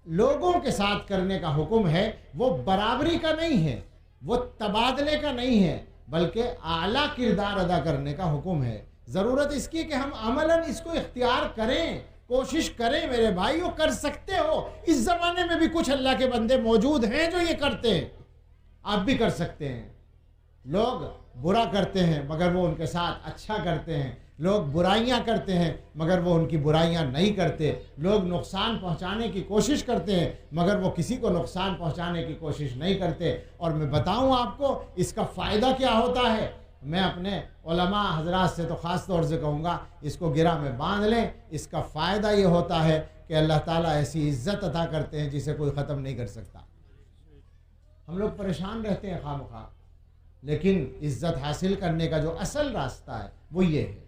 लोगों के साथ करने का हुक्म है वो बराबरी का नहीं है, वो तबादले का नहीं है, बल्कि आला किरदार अदा करने का हुक्म है। ज़रूरत इसकी कि हम अमलन इसको इख्तियार करें, कोशिश करें। मेरे भाइयों, कर सकते हो। इस ज़माने में भी कुछ अल्लाह के बंदे मौजूद हैं जो ये करते हैं, आप भी कर सकते हैं। लोग बुरा करते हैं मगर वो उनके साथ अच्छा करते हैं। लोग बुराइयां करते हैं मगर वो उनकी बुराइयां नहीं करते। लोग नुकसान पहुंचाने की कोशिश करते हैं मगर वो किसी को नुकसान पहुंचाने की कोशिश नहीं करते। और मैं बताऊं आपको इसका फ़ायदा क्या होता है। मैं अपने उलमा हजरात से तो ख़ास तौर से कहूँगा, इसको गिरा में बांध लें। इसका फ़ायदा ये होता है कि अल्लाह ताला ऐसी इज़्ज़त अता करते हैं जिसे कोई ख़त्म नहीं कर सकता। हम लोग परेशान रहते हैं खामखा, लेकिन इज़्ज़त हासिल करने का जो असल रास्ता है वो ये है।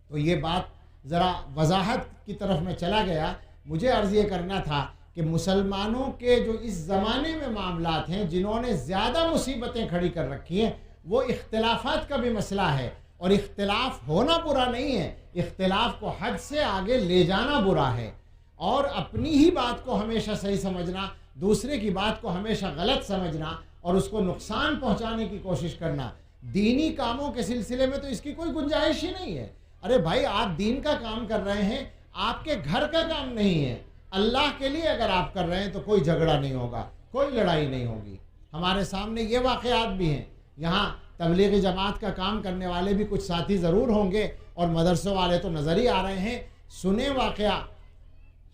तो ये बात ज़रा वजाहत की तरफ में चला गया। मुझे अर्ज़ ये करना था कि मुसलमानों के जो इस ज़माने में मामलात हैं, जिन्होंने ज़्यादा मुसीबतें खड़ी कर रखी हैं, वो इख्तिलाफ़ात का भी मसला है। और इख्तिलाफ़ होना बुरा नहीं है, इख्तिलाफ़ को हद से आगे ले जाना बुरा है। और अपनी ही बात को हमेशा सही समझना, दूसरे की बात को हमेशा गलत समझना और उसको नुकसान पहुंचाने की कोशिश करना, दीनी कामों के सिलसिले में तो इसकी कोई गुंजाइश ही नहीं है। अरे भाई, आप दीन का काम कर रहे हैं, आपके घर का काम नहीं है। अल्लाह के लिए अगर आप कर रहे हैं तो कोई झगड़ा नहीं होगा, कोई लड़ाई नहीं होगी। हमारे सामने ये वाक़यात भी हैं। यहाँ तबलीगी जमात का काम करने वाले भी कुछ साथी ज़रूर होंगे और मदरसों वाले तो नज़र ही आ रहे हैं। सुने वाक़या,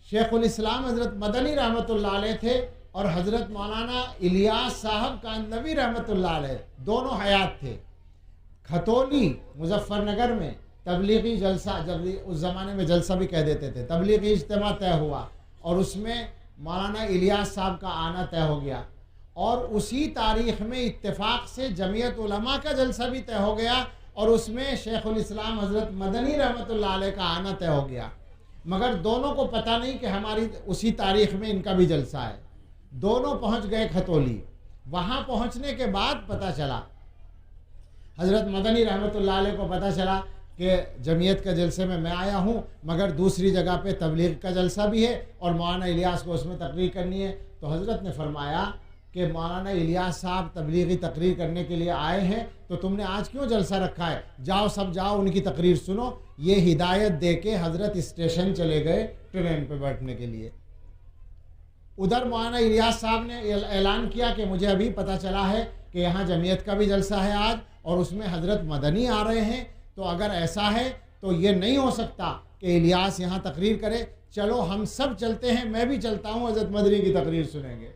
शेखुल इस्लाम हज़रत मदनी रहमतुल्लाह अलैह थे और हज़रत मौलाना इलियास साहब कांदनवी रहमतुल्लाह अलैह, दोनों हयात थे। खतौली मुजफ्फरनगर में तबलीगी जलसा, जब उस ज़माने में जलसा भी कह देते थे, तबलीगी इज्तिमा तय हुआ और उसमें मौलाना इलियास साहब का आना तय हो गया। और उसी तारीख़ में इत्तेफाक से जमीयत उलमा का जलसा भी तय हो गया और उसमें शेखुल इस्लाम हज़रत मदनी रहमतुल्लाह अलैह का आना तय हो गया। मगर दोनों को पता नहीं कि हमारी उसी तारीख़ में इनका भी जलसा है। दोनों पहुंच गए खतौली। वहाँ पहुँचने के बाद पता चला, हज़रत मदनी रहमतुल्लाह अलैह को पता चला कि जमीयत के जलसे में मैं आया हूँ, मगर दूसरी जगह पे तबलीग का जलसा भी है और मौलाना इलियास को उसमें तकरीर करनी है। तो हज़रत ने फरमाया कि मौलाना इलियास साहब तबलीगी तकरीर करने के लिए आए हैं, तो तुमने आज क्यों जलसा रखा है? जाओ, सब जाओ, उनकी तकरीर सुनो। ये हिदायत दे के हज़रत स्टेशन चले गए ट्रेन पे बैठने के लिए। उधर मौलाना इलियास साहब ने ऐलान किया कि मुझे अभी पता चला है कि यहाँ जमीयत का भी जलसा है आज और उसमें हज़रत मदनी आ रहे हैं। तो अगर ऐसा है तो ये नहीं हो सकता कि इलियास यहाँ तकरीर करे। चलो हम सब चलते हैं, मैं भी चलता हूँ, हज़रत मदनी की तकरीर सुनेंगे।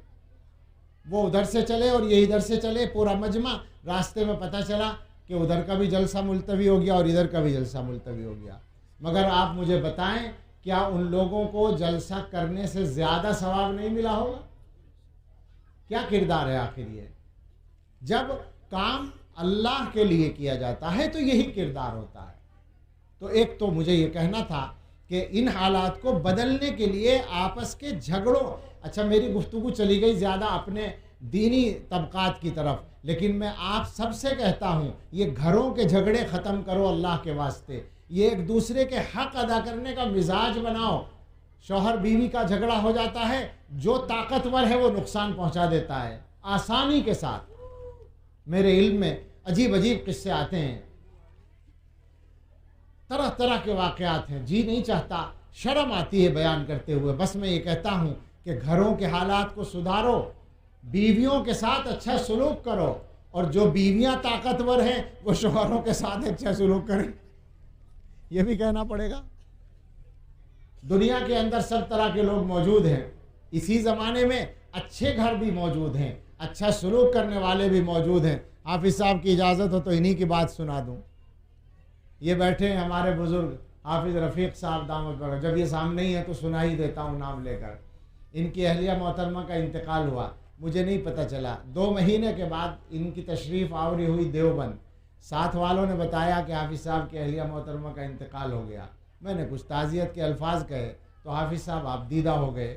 वो उधर से चले और ये इधर से चले, पूरा मजमा। रास्ते में पता चला कि उधर का भी जलसा मुलतवी हो गया और इधर का भी जलसा मुलतवी हो गया। मगर आप मुझे बताएं, क्या उन लोगों को जलसा करने से ज़्यादा सवाब नहीं मिला होगा? क्या किरदार है आखिर ये? जब काम अल्लाह के लिए किया जाता है तो यही किरदार होता है। तो एक तो मुझे ये कहना था कि इन हालात को बदलने के लिए आपस के झगड़ों, अच्छा मेरी गुफ्तगू चली गई ज़्यादा अपने दीनी तबकात की तरफ, लेकिन मैं आप सबसे कहता हूँ, ये घरों के झगड़े ख़त्म करो अल्लाह के वास्ते। ये एक दूसरे के हक़ अदा करने का मिजाज बनाओ। शौहर बीवी का झगड़ा हो जाता है, जो ताकतवर है वो नुकसान पहुँचा देता है आसानी के साथ। मेरे इल्म में अजीब अजीब किस्से आते हैं, तरह तरह के वाक़यात हैं। जी नहीं चाहता, शर्म आती है बयान करते हुए। बस मैं ये कहता हूँ कि घरों के हालात को सुधारो, बीवियों के साथ अच्छा सलूक करो, और जो बीवियाँ ताकतवर हैं वो शौहरों के साथ अच्छा सलूक करें। ये भी कहना पड़ेगा। दुनिया के अंदर सब तरह के लोग मौजूद हैं। इसी ज़माने में अच्छे घर भी मौजूद हैं, अच्छा सलूक करने वाले भी मौजूद हैं। हाफिज़ साहब की इजाज़त हो तो इन्हीं की बात सुना दूँ। ये बैठे हैं हमारे बुज़ुर्ग हाफिज़ रफ़ीक साहब दामद बरकत। जब ये सामने ही है तो सुना ही देता हूँ नाम लेकर। इनकी अहलिया मोहतरमा का इंतकाल हुआ, मुझे नहीं पता चला। 2 महीने के बाद इनकी तशरीफ़ आवरी हुई देवबंद। साथ वालों ने बताया कि हाफिज़ साहब की अहलिया मोहतरमा का इंतकाल हो गया। मैंने कुछ ताज़ियत के अल्फाज कहे तो हाफिज़ साहब आप दीदा हो गए।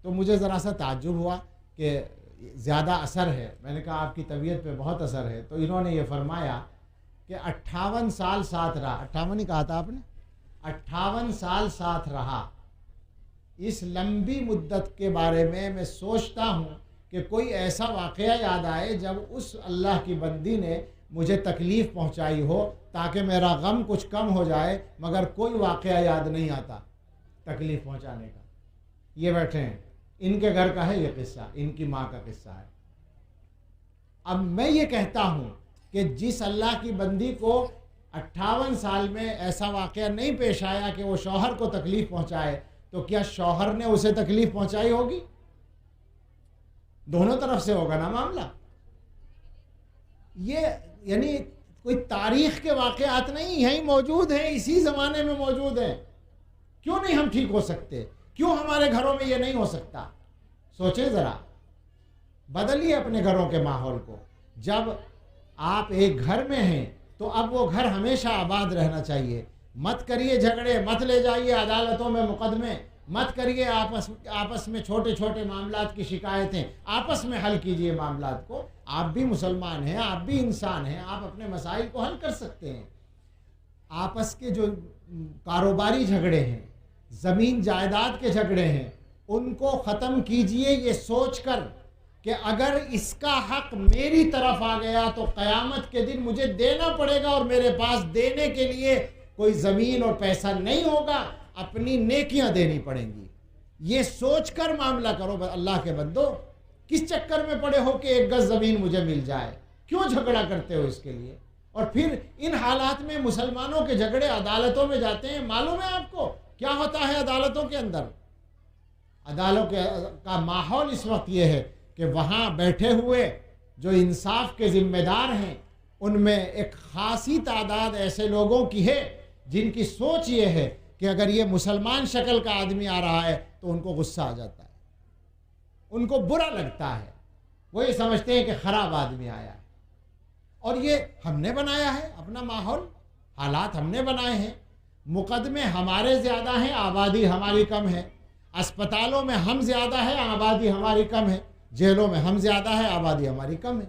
तो मुझे ज़रा सा ताज्जुब हुआ कि ज़्यादा असर है। मैंने कहा आपकी तबीयत पे बहुत असर है। तो इन्होंने ये फरमाया कि 58 साल साथ रहा। 58 ही कहा था आपने? 58 साल साथ रहा। इस लंबी मुद्दत के बारे में मैं सोचता हूँ कि कोई ऐसा वाक़या याद आए जब उस अल्लाह की बंदी ने मुझे तकलीफ़ पहुँचाई हो ताकि मेरा गम कुछ कम हो जाए, मगर कोई वाक़या याद नहीं आता तकलीफ़ पहुँचाने का। ये बैठे हैं, इनके घर का है ये किस्सा, इनकी माँ का किस्सा है। अब मैं ये कहता हूँ कि जिस अल्लाह की बंदी को 58 साल में ऐसा वाक़या नहीं पेश आया कि वो शौहर को तकलीफ़ पहुँचाए, तो क्या शौहर ने उसे तकलीफ़ पहुँचाई होगी? दोनों तरफ से होगा ना मामला। ये यानी कोई तारीख़ के वाक़यात नहीं, यहीं मौजूद हैं, इसी ज़माने में मौजूद हैं। क्यों नहीं हम ठीक हो सकते? क्यों हमारे घरों में ये नहीं हो सकता? सोचें ज़रा, बदलिए अपने घरों के माहौल को। जब आप एक घर में हैं तो अब वो घर हमेशा आबाद रहना चाहिए। मत करिए झगड़े, मत ले जाइए अदालतों में मुकदमे, मत करिए आपस में छोटे छोटे मामलात की शिकायतें, आपस में हल कीजिए मामलात को। आप भी मुसलमान हैं, आप भी इंसान हैं, आप अपने मसाइल को हल कर सकते हैं। आपस के जो कारोबारी झगड़े हैं, ज़मीन जायदाद के झगड़े हैं, उनको ख़त्म कीजिए ये सोचकर कि अगर इसका हक मेरी तरफ आ गया तो क़यामत के दिन मुझे देना पड़ेगा और मेरे पास देने के लिए कोई ज़मीन और पैसा नहीं होगा, अपनी नेकियां देनी पड़ेंगी। ये सोचकर मामला करो अल्लाह के बंदो। किस चक्कर में पड़े हो कि 1 गज ज़मीन मुझे मिल जाए? क्यों झगड़ा करते हो इसके लिए? और फिर इन हालात में मुसलमानों के झगड़े अदालतों में जाते हैं। मालूम है आपको क्या होता है अदालतों के अंदर? अदालतों का माहौल इस वक्त ये है कि वहाँ बैठे हुए जो इंसाफ के ज़िम्मेदार हैं, उनमें एक ख़ासी तादाद ऐसे लोगों की है जिनकी सोच ये है कि अगर ये मुसलमान शक्ल का आदमी आ रहा है तो उनको गुस्सा आ जाता है, उनको बुरा लगता है। वो ये समझते हैं कि ख़राब आदमी आया है। और ये हमने बनाया है अपना माहौल, हालात हमने बनाए हैं। मुकदमे हमारे ज़्यादा हैं, आबादी हमारी कम है। अस्पतालों में हम ज़्यादा है, आबादी हमारी कम है। जेलों में हम ज़्यादा है, आबादी हमारी कम है।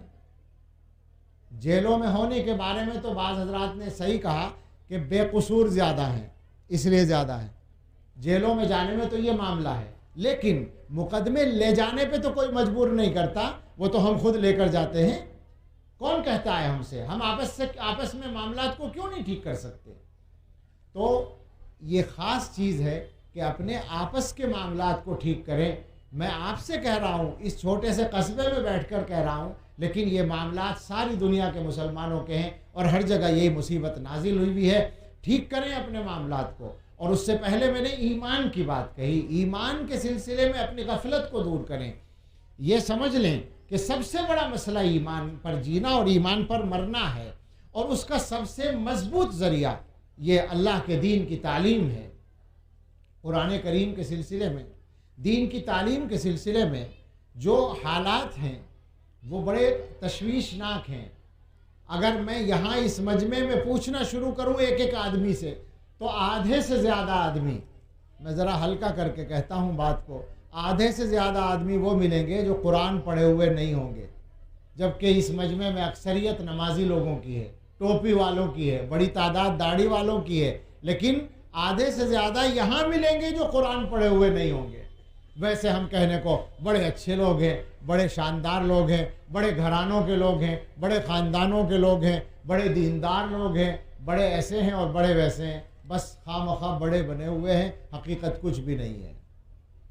जेलों में होने के बारे में तो बाज़ हज़रात ने सही कहा कि बेकसूर ज़्यादा हैं, इसलिए ज़्यादा है। जेलों में जाने में तो ये मामला है, लेकिन मुकदमे ले जाने पे तो कोई मजबूर नहीं करता, वो तो हम खुद लेकर जाते हैं। कौन कहता है हमसे? हम आपस में मामलात को क्यों नहीं ठीक कर सकते? तो ये ख़ास चीज़ है कि अपने आपस के मामलात को ठीक करें। मैं आपसे कह रहा हूँ, इस छोटे से कस्बे में बैठकर कह रहा हूँ, लेकिन ये मामलात सारी दुनिया के मुसलमानों के हैं और हर जगह यही मुसीबत नाजिल हुई है। ठीक करें अपने मामलात को। और उससे पहले मैंने ईमान की बात कही। ईमान के सिलसिले में अपनी गफलत को दूर करें। ये समझ लें कि सबसे बड़ा मसला ईमान पर जीना और ईमान पर मरना है, और उसका सबसे मजबूत ज़रिया ये अल्लाह के दीन की तालीम है। कुरान करीम के सिलसिले में, दीन की तालीम के सिलसिले में जो हालात हैं वो बड़े तशवीशनाक हैं। अगर मैं यहाँ इस मजमे में पूछना शुरू करूँ एक एक आदमी से, तो आधे से ज़्यादा आदमी, मैं ज़रा हल्का करके कहता हूँ बात को, आधे से ज़्यादा आदमी वो मिलेंगे जो कुरान पढ़े हुए नहीं होंगे। जबकि इस मजमे में अक्सरियत नमाजी लोगों की है, टोपी वालों की है, बड़ी तादाद दाढ़ी वालों की है, लेकिन आधे से ज़्यादा यहाँ मिलेंगे जो कुरान पढ़े हुए नहीं होंगे। वैसे हम कहने को बड़े अच्छे लोग हैं, बड़े शानदार लोग हैं, बड़े घरानों के लोग हैं, बड़े ख़ानदानों के लोग हैं, बड़े दीनदार लोग हैं, बड़े ऐसे हैं और बड़े वैसे हैं, बस खामखा बड़े बने हुए हैं, हकीकत कुछ भी नहीं है।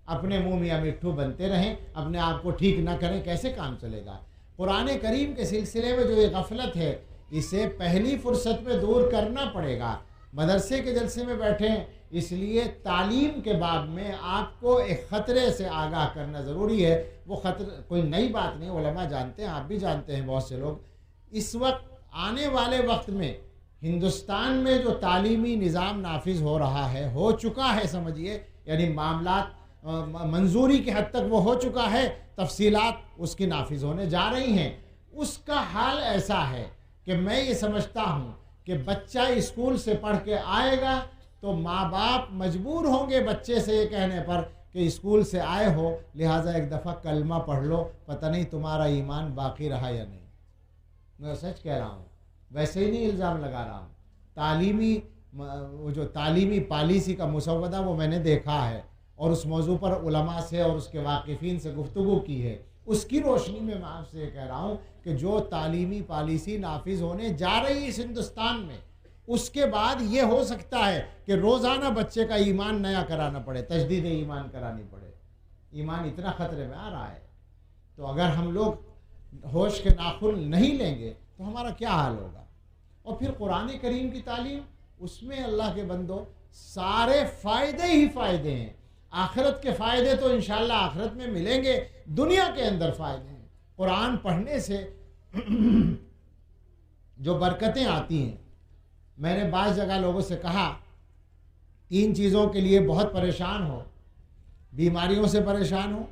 अपने मुँह मियाँ मिट्ठू बनते रहें, अपने आप को ठीक ना करें, कैसे काम चलेगा? कुरान करीम के सिलसिले में जो ये गफलत है, इसे पहली फुर्सत में दूर करना पड़ेगा। मदरसे के जलसे में बैठे हैं, इसलिए तालीम के बाब में आपको एक ख़तरे से आगाह करना ज़रूरी है। वो ख़तरा कोई नई बात नहीं, उलमा जानते हैं, आप भी जानते हैं, बहुत से लोग। इस वक्त आने वाले वक्त में हिंदुस्तान में जो तालीमी निज़ाम नाफिज हो रहा है, हो चुका है समझिए, यानी मामलात मंजूरी की हद तक वो हो चुका है, तफसीलात उसकी नाफिज होने जा रही हैं। उसका हाल ऐसा है कि मैं ये समझता हूँ कि बच्चा स्कूल से पढ़ के आएगा तो माँ बाप मजबूर होंगे बच्चे से ये कहने पर कि स्कूल से आए हो, लिहाजा एक दफ़ा कलमा पढ़ लो, पता नहीं तुम्हारा ईमान बाकी रहा या नहीं। मैं सच कह रहा हूँ, वैसे ही नहीं इल्ज़ाम लगा रहा हूँ। तालीमी वो जो तालीमी पॉलिसी का मुसव्वदा वो मैंने देखा है और उस मौजू पर उलमा से और उसके वाकिफ़ीन से गुफ्तगू की है। उसकी रोशनी में मैं आपसे कह रहा हूँ कि जो तालीमी पॉलिसी नाफिज होने जा रही है इस हिंदुस्तान में, उसके बाद ये हो सकता है कि रोज़ाना बच्चे का ईमान नया कराना पड़े, तजदीद ईमान करानी पड़े। ईमान इतना ख़तरे में आ रहा है। तो अगर हम लोग होश के नाखुन नहीं लेंगे तो हमारा क्या हाल होगा। और फिर कुरान करीम की तालीम, उसमें अल्लाह के बंदो सारे फ़ायदे ही फ़ायदे हैं। आखिरत के फ़ायदे तो इंशाअल्लाह आखिरत में मिलेंगे, दुनिया के अंदर फ़ायदे हैं। कुरान पढ़ने से जो बरकतें आती हैं, मैंने बाज़ जगह लोगों से कहा, 3 चीज़ों के लिए बहुत परेशान हो, बीमारियों से परेशान हो,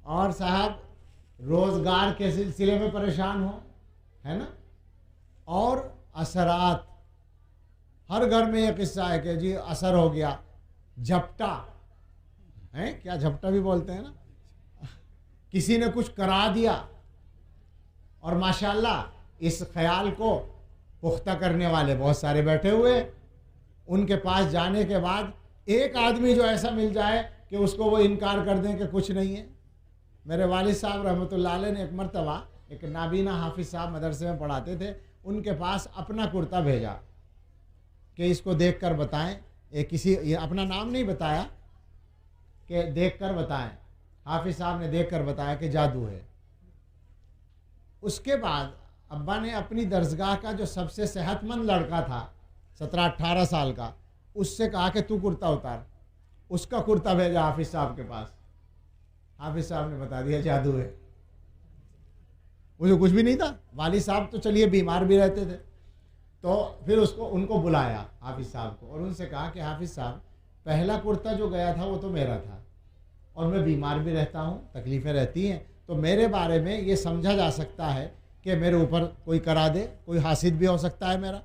और साहब रोज़गार के सिलसिले में परेशान हो, है ना, और असरात। हर घर में एक किस्सा है कि जी असर हो गया, झपटा है, क्या झपटा भी बोलते हैं ना, किसी ने कुछ करा दिया। और माशाल्लाह इस ख्याल को पुख्ता करने वाले बहुत सारे बैठे हुए। उनके पास जाने के बाद एक आदमी जो ऐसा मिल जाए कि उसको वो इनकार कर दें कि कुछ नहीं है। मेरे वालिद साहब रहमतुल्लाह अलैह ने एक मरतबा एक नाबीना हाफिज़ साहब मदरसे में पढ़ाते थे, उनके पास अपना कुर्ता भेजा कि इसको देख कर बताएँ। ये अपना नाम नहीं बताया कि देख कर बताएँ। हाफिज़ साहब ने देख कर बताया कि जादू है। उसके बाद अब्बा ने अपनी दरसगाह का जो सबसे सेहतमंद लड़का था, 17-18 साल का, उससे कहा कि तू कुर्ता उतार। उसका कुर्ता भेजा हाफिज़ साहब के पास। हाफिज़ साहब ने बता दिया जादू है। मुझे कुछ भी नहीं था। वालिद साहब तो चलिए बीमार भी रहते थे, तो फिर उनको बुलाया हाफिज़ साहब को और उनसे कहा कि हाफिज़ साहब, पहला कुर्ता जो गया था वो तो मेरा था और मैं बीमार भी रहता हूँ, तकलीफ़ें रहती हैं, तो मेरे बारे में ये समझा जा सकता है कि मेरे ऊपर कोई करा दे, कोई हासिद भी हो सकता है मेरा।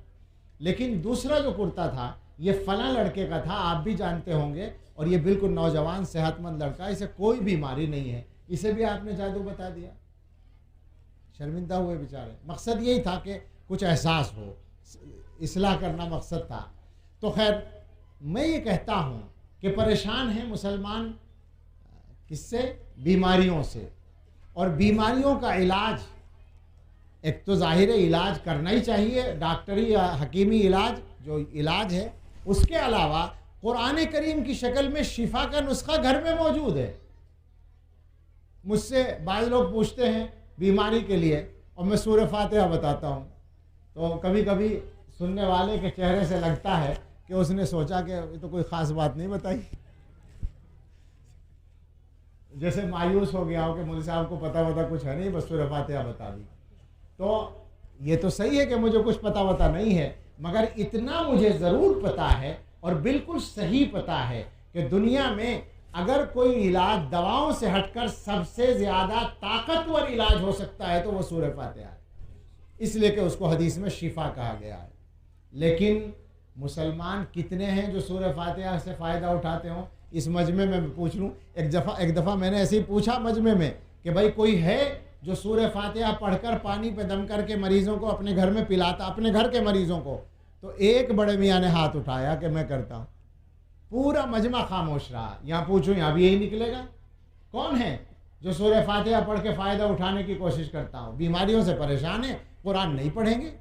लेकिन दूसरा जो कुर्ता था ये फ़लाँ लड़के का था, आप भी जानते होंगे, और ये बिल्कुल नौजवान सेहतमंद लड़का, इसे कोई बीमारी नहीं है, इसे भी आपने जादू बता दिया। शर्मिंदा हुए बेचारे। मकसद यही था कि कुछ एहसास हो, इस्लाह करना मकसद था। तो खैर मैं ये कहता हूँ कि परेशान हैं मुसलमान किससे? बीमारियों से। और बीमारियों का इलाज, एक तो ज़ाहिर इलाज करना ही चाहिए, डॉक्टरी या हकीमी इलाज जो इलाज है, उसके अलावा कुरान करीम की शक्ल में शिफा का नुस्खा घर में मौजूद है। मुझसे बाज़ लोग पूछते हैं बीमारी के लिए और मैं सूरह फातिहा बताता हूँ, तो कभी कभी सुनने वाले के चेहरे से लगता है कि उसने सोचा कि ये तो कोई ख़ास बात नहीं बताई, जैसे मायूस हो गया हो कि मुझे साहब को पता कुछ है नहीं, बस सूरह फातिहा बता दी। तो ये तो सही है कि मुझे कुछ पता नहीं है, मगर इतना मुझे ज़रूर पता है और बिल्कुल सही पता है कि दुनिया में अगर कोई इलाज दवाओं से हटकर सबसे ज़्यादा ताकतवर इलाज हो सकता है तो वो सूरह फातिहा है, इसलिए कि उसको हदीस में शिफा कहा गया है। लेकिन मुसलमान कितने हैं जो सूरह फातिहा से फ़ायदा उठाते हों? इस मजमे में पूछ लूँ, एक दफ़ा मैंने ऐसे ही पूछा मजमे में कि भाई कोई है जो सूरह फातिहा पढ़कर पानी पे दम करके मरीज़ों को अपने घर में पिलाता, अपने घर के मरीज़ों को? तो एक बड़े मियाँ ने हाथ उठाया कि मैं करता हूँ। पूरा मजमा खामोश रहा। यहाँ पूछूँ, यहाँ भी यही निकलेगा। कौन है जो सूरह फातिहा पढ़ के फ़ायदा उठाने की कोशिश करता हूँ? बीमारियों से परेशान है, कुरान नहीं पढ़ेंगे,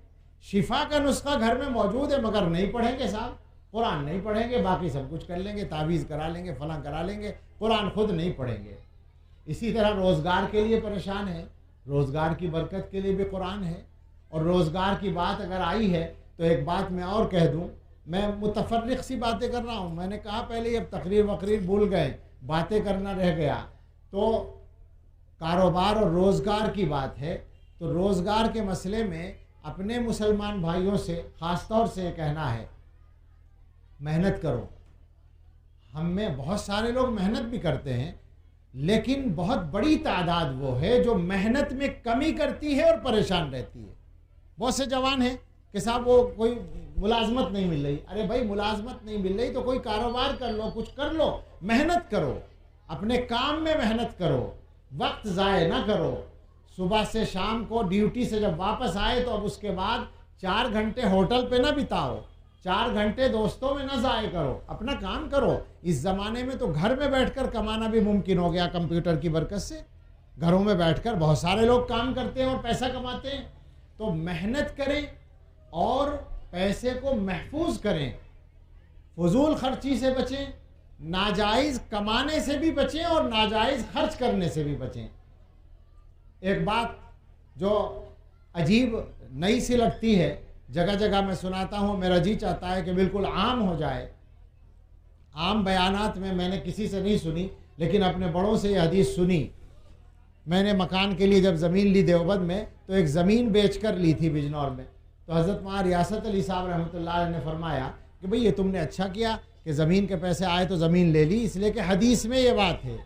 शिफा का नुस्खा घर में मौजूद है मगर नहीं पढ़ेंगे साहब, कुरान नहीं पढ़ेंगे, बाकी सब कुछ कर लेंगे, तावीज़ करा लेंगे, फलां करा लेंगे, कुरान खुद नहीं पढ़ेंगे। इसी तरह रोज़गार के लिए परेशान है, रोज़गार की बरकत के लिए भी कुरान है। और रोज़गार की बात अगर आई है तो एक बात मैं और कह दूं मैं मुतफर्रिक सी बातें कर रहा हूँ। मैंने कहा पहले ही, अब तकरीर वकरीर भूल गए, बातें करना रह गया। तो कारोबार और रोज़गार की बात है, तो रोज़गार के मसले में अपने मुसलमान भाइयों से ख़ास तौर से कहना है, मेहनत करो। हम में बहुत सारे लोग मेहनत भी करते हैं, लेकिन बहुत बड़ी तादाद वो है जो मेहनत में कमी करती है और परेशान रहती है। बहुत से जवान हैं कि साहब वो कोई मुलाजमत नहीं मिल रही। अरे भाई, मुलाजमत नहीं मिल रही तो कोई कारोबार कर लो, कुछ कर लो, मेहनत करो, अपने काम में मेहनत करो, वक्त ज़ाय ना करो। सुबह से शाम को ड्यूटी से जब वापस आए तो अब उसके बाद 4 घंटे होटल पे ना बिताओ, 4 घंटे दोस्तों में ना ज़ाय करो, अपना काम करो। इस ज़माने में तो घर में बैठकर कमाना भी मुमकिन हो गया कंप्यूटर की बरकत से। घरों में बैठकर बहुत सारे लोग काम करते हैं और पैसा कमाते हैं। तो मेहनत करें और पैसे को महफूज करें, फजूल खर्ची से बचें, नाजायज़ कमाने से भी बचें और नाजायज़ खर्च करने से भी बचें। एक बात जो अजीब नई सी लगती है, जगह जगह मैं सुनाता हूँ, मेरा जी चाहता है कि बिल्कुल आम हो जाए। आम बयानात में मैंने किसी से नहीं सुनी, लेकिन अपने बड़ों से ये हदीस सुनी। मैंने मकान के लिए जब ज़मीन ली देवबंद में, तो एक ज़मीन बेच कर ली थी बिजनौर में। तो हज़रत वहाँ रियासत अली साहब रहमतुल्लाह अलैह ने फरमाया कि भाई ये तुमने अच्छा किया कि ज़मीन के पैसे आए तो ज़मीन ले ली, इसलिए कि हदीस में ये बात है।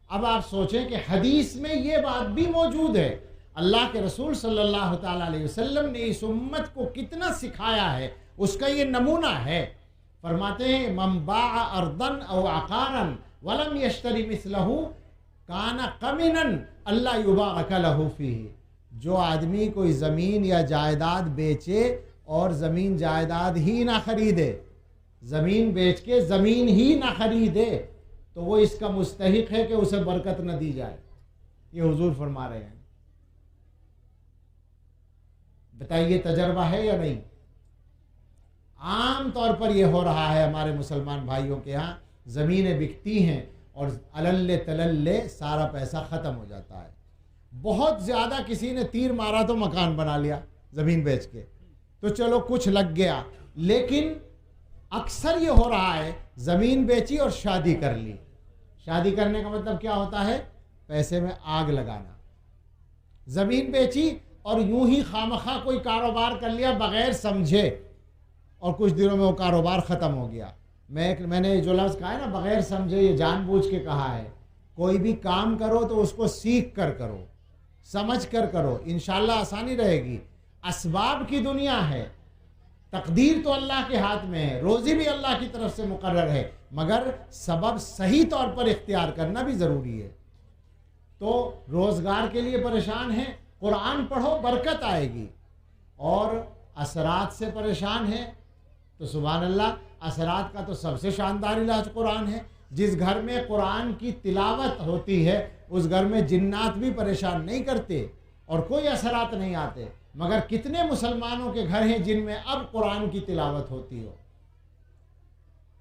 अब आप सोचें कि हदीस में ये बात भी मौजूद है। अल्लाह के रसूल सल्लल्लाहु ताला अलैहि वसल्लम ने इस उम्मत को कितना सिखाया है, उसका ये नमूना है। फरमाते हैं, मम बाअ अर्दन औ अकारन वलम यश्तरी मिसलहु काना कमिनन अल्लाह युबाअक लहु फीही। जो आदमी कोई ज़मीन या जायदाद बेचे और ज़मीन जायदाद ही ना खरीदे, ज़मीन बेच के ज़मीन ही ना खरीदे, तो वो इसका मुस्तहिक है कि उसे बरकत न दी जाए। ये हुजूर फरमा रहे हैं। बताइए तजर्बा है या नहीं? आम तौर पर यह हो रहा है हमारे मुसलमान भाइयों के यहाँ, ज़मीनें बिकती हैं और अलल्ले तलल्ले सारा पैसा ख़त्म हो जाता है। बहुत ज़्यादा किसी ने तीर मारा तो मकान बना लिया ज़मीन बेच के, तो चलो कुछ लग गया। लेकिन अक्सर ये हो रहा है, ज़मीन बेची और शादी कर ली। शादी करने का मतलब क्या होता है? पैसे में आग लगाना। ज़मीन बेची और यूं ही खामखा कोई कारोबार कर लिया बग़ैर समझे, और कुछ दिनों में वो कारोबार ख़त्म हो गया। मैंने जो लफ्ज़ कहा है ना, बग़ैर समझे, ये जानबूझ के कहा है। कोई भी काम करो तो उसको सीख कर करो, समझ कर करो, इंशाअल्लाह आसानी रहेगी। असबाब की दुनिया है, तकदीर तो अल्लाह के हाथ में है, रोज़ी भी अल्लाह की तरफ से मुकर्रर है, मगर सबब सही तौर पर इख्तियार करना भी ज़रूरी है। तो रोज़गार के लिए परेशान है, कुरान पढ़ो, बरकत आएगी। और असरात से परेशान है तो सुभान अल्लाह, असरात का तो सबसे शानदार इलाज कुरान है। जिस घर में कुरान की तिलावत होती है उस घर में जिन्नात भी परेशान नहीं करते और कोई असरात नहीं आते। मगर कितने मुसलमानों के घर हैं जिनमें अब कुरान की तिलावत होती हो।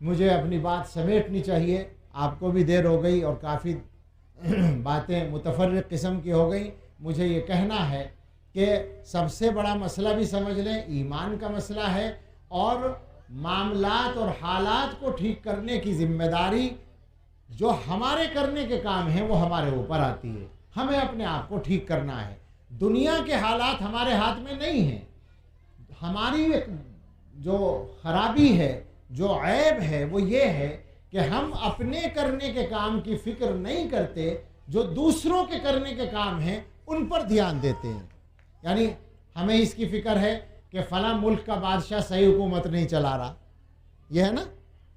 मुझे अपनी बात समेटनी चाहिए, आपको भी देर हो गई और काफ़ी बातें मुतफर्रिक़ किस्म की हो गई। मुझे ये कहना है कि सबसे बड़ा मसला भी समझ लें, ईमान का मसला है, और मामलात और हालात को ठीक करने की जिम्मेदारी जो हमारे करने के काम हैं वो हमारे ऊपर आती है। हमें अपने आप को ठीक करना है। दुनिया के हालात हमारे हाथ में नहीं हैं। हमारी जो खराबी है, जो ऐब है, वो ये है कि हम अपने करने के काम की फिक्र नहीं करते, जो दूसरों के करने के काम हैं उन पर ध्यान देते हैं। यानी हमें इसकी फ़िक्र है कि फ़लाँ मुल्क का बादशाह सही हुकूमत नहीं चला रहा। यह है ना,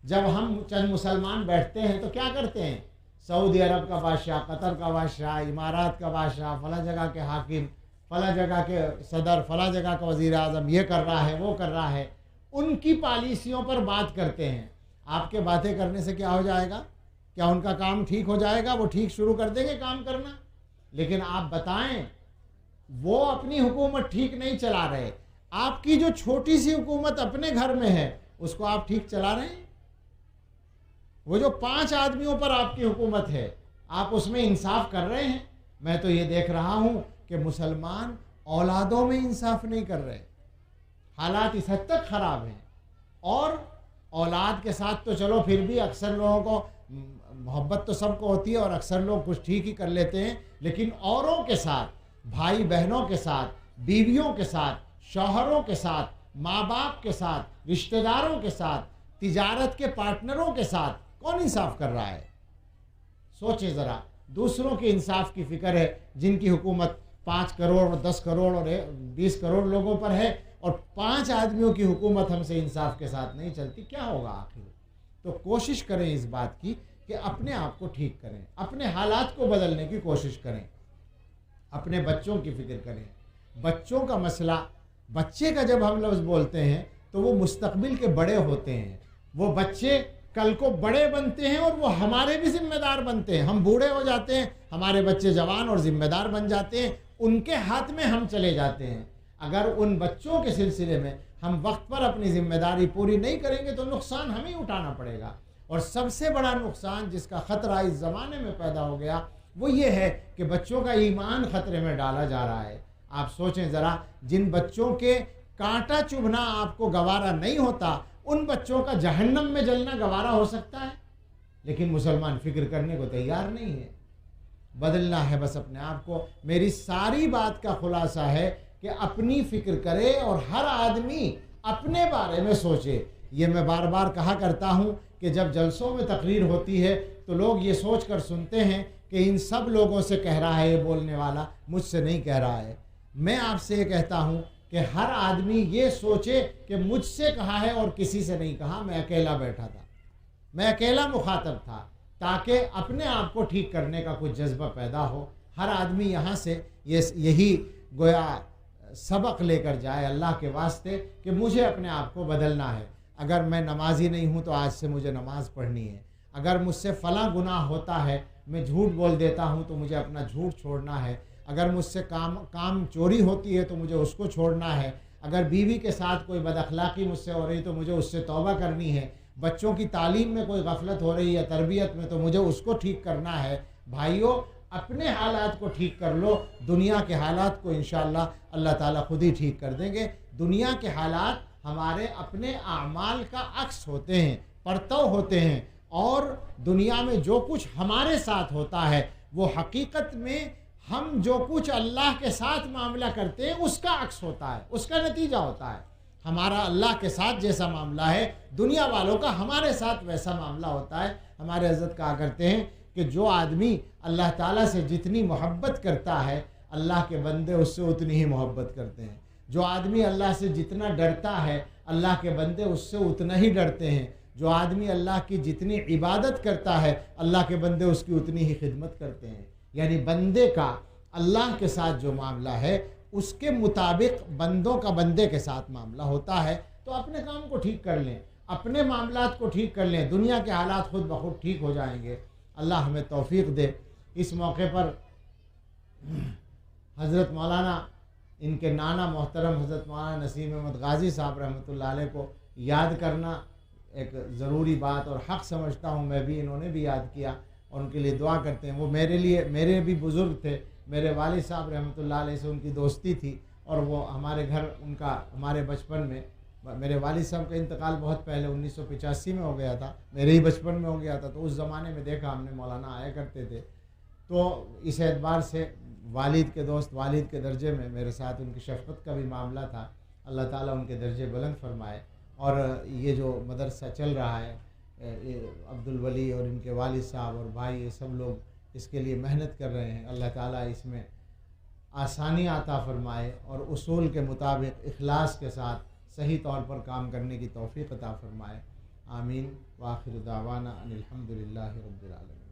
जब हम चंद मुसलमान बैठते हैं तो क्या करते हैं? सऊदी अरब का बादशाह, कतर का बादशाह, इमारात का बादशाह, फ़लाँ जगह के हाकिम, फ़लाँ जगह के सदर, फ़लाँ जगह का वज़ीर आज़म ये कर रहा है, वो कर रहा है, उनकी पॉलिसियों पर बात करते हैं। आपके बातें करने से क्या हो जाएगा? क्या उनका काम ठीक हो जाएगा? वो ठीक शुरू कर देंगे काम करना। लेकिन आप बताएं, वो अपनी हुकूमत ठीक नहीं चला रहे, आपकी जो छोटी सी हुकूमत अपने घर में है उसको आप ठीक चला रहे हैं। वो जो 5 आदमियों पर आपकी हुकूमत है, आप उसमें इंसाफ कर रहे हैं। मैं तो ये देख रहा हूँ कि मुसलमान औलादों में इंसाफ नहीं कर रहे। हालात इस हद तक ख़राब हैं। और औलाद के साथ तो चलो फिर भी अक्सर लोगों को मोहब्बत तो सबको होती है और अक्सर लोग कुछ ठीक ही कर लेते हैं, लेकिन औरों के साथ, भाई बहनों के साथ, बीवियों के साथ, शौहरों के साथ, माँ बाप के साथ, रिश्तेदारों के साथ, तिजारत के पार्टनरों के साथ कौन इंसाफ कर रहा है? सोचें ज़रा। दूसरों के इंसाफ की फिक्र है, जिनकी हुकूमत 5 करोड़ और 10 करोड़ और 20 करोड़ लोगों पर है, और 5 आदमियों की हुकूमत हमसे इंसाफ के साथ नहीं चलती, क्या होगा आखिर? तो कोशिश करें इस बात की कि अपने आप को ठीक करें, अपने हालात को बदलने की कोशिश करें, अपने बच्चों की फिक्र करें। बच्चों का मसला, बच्चे का जब हम लफ्ज़ बोलते हैं तो वो मुस्तकबिल के बड़े होते हैं, वो बच्चे कल को बड़े बनते हैं और वो हमारे भी जिम्मेदार बनते हैं। हम बूढ़े हो जाते हैं, हमारे बच्चे जवान और जिम्मेदार बन जाते हैं, उनके हाथ में हम चले जाते हैं। अगर उन बच्चों के सिलसिले में हम वक्त पर अपनी जिम्मेदारी पूरी नहीं करेंगे तो नुकसान हमें उठाना पड़ेगा। और सबसे बड़ा नुकसान जिसका ख़तरा इस ज़माने में पैदा हो गया वो ये है कि बच्चों का ईमान ख़तरे में डाला जा रहा है। आप सोचें ज़रा, जिन बच्चों के कांटा चुभना आपको गवारा नहीं होता, उन बच्चों का जहन्नम में जलना गवारा हो सकता है। लेकिन मुसलमान फ़िक्र करने को तैयार नहीं है। बदलना है बस अपने आप को। मेरी सारी बात का खुलासा है कि अपनी फ़िक्र करे और हर आदमी अपने बारे में सोचे। ये मैं बार बार कहा करता हूँ कि जब जलसों में तकरीर होती है तो लोग ये सोच कर सुनते हैं कि इन सब लोगों से कह रहा है ये बोलने वाला, मुझसे नहीं कह रहा है। मैं आपसे ये कहता हूँ कि हर आदमी ये सोचे कि मुझसे कहा है और किसी से नहीं कहा, मैं अकेला बैठा था, मैं अकेला मुखातब था, ताकि अपने आप को ठीक करने का कुछ जज्बा पैदा हो। हर आदमी यहाँ से यही गोया सबक लेकर जाए अल्लाह के वास्ते कि मुझे अपने आप को बदलना है। अगर मैं नमाजी नहीं हूँ तो आज से मुझे नमाज़ पढ़नी है। अगर मुझसे फ़लाँ गुनाह होता है, मैं झूठ बोल देता हूँ तो मुझे अपना झूठ छोड़ना है। अगर मुझसे काम चोरी होती है तो मुझे उसको छोड़ना है। अगर बीवी के साथ कोई बदअखलाक़ी मुझसे हो रही तो मुझे उससे तौबा करनी है। बच्चों की तालीम में कोई गफलत हो रही है, तरबियत में, तो मुझे उसको ठीक करना है। भाइयों, अपने हालात को ठीक कर लो, दुनिया के हालात को इंशाअल्लाह अल्लाह ताला खुद ही ठीक कर देंगे। दुनिया के हालात हमारे अपने आमाल का अक्स होते हैं, परतव होते हैं, और दुनिया में जो कुछ हमारे साथ होता है वो हकीकत में हम जो कुछ अल्लाह के साथ मामला करते हैं उसका अक्स होता है, उसका नतीजा होता है। हमारा अल्लाह के साथ जैसा मामला है, दुनिया वालों का हमारे साथ वैसा मामला होता है। हमारे हज़रत कहा करते हैं कि जो आदमी अल्लाह ताला से जितनी मोहब्बत करता है, अल्लाह के बंदे उससे उतनी ही मोहब्बत करते हैं। जो आदमी अल्लाह से जितना डरता है, अल्लाह के बंदे उससे उतना ही डरते हैं। जो आदमी अल्लाह की जितनी इबादत करता है, अल्लाह के बंदे उसकी उतनी ही खिदमत करते हैं। यानी बंदे का अल्लाह के साथ जो मामला है उसके मुताबिक बंदों का बंदे के साथ मामला होता है। तो अपने काम को ठीक कर लें, अपने मामलात को ठीक कर लें, दुनिया के हालात खुद ब खुद ठीक हो जाएंगे। अल्लाह हमें तौफीक दे। इस मौके पर हज़रत मौलाना, इनके नाना मोहतरम हज़रत मौलाना नसीम अहमद गाज़ी साहब रहमतुल्लाह अलैह को याद करना एक ज़रूरी बात और हक़ समझता हूँ। मैं भी, इन्होंने भी याद किया और उनके लिए दुआ करते हैं। वो मेरे भी बुज़ुर्ग थे। मेरे वालिद साहब रहमतुल्लाह अलैह से उनकी दोस्ती थी और वो हमारे घर, उनका हमारे बचपन में, मेरे वालिद साहब का इंतकाल बहुत पहले 1985 में हो गया था, मेरे ही बचपन में हो गया था। तो उस ज़माने में देखा हमने, मौलाना आया करते थे। तो इस एतबार से वालिद के दोस्त, वालिद के दर्जे में मेरे साथ उनकी शफ़क़त का भी मामला था। अल्लाह ताला उनके दर्जे बुलंद फरमाए। और ये जो मदरसा चल रहा है, अब्दुल वली और इनके वालिद साहब और भाई, ये सब लोग इसके लिए मेहनत कर रहे हैं। अल्लाह ताला इसमें आसानी अता फरमाए और उसूल के मुताबिक इखलास के साथ सही तौर पर काम करने की तौफ़ीक़ अता फरमाए। आमीन। व आखिर दावाना अनिल हम्दुलिल्लाहि रब्बिल आलमीन।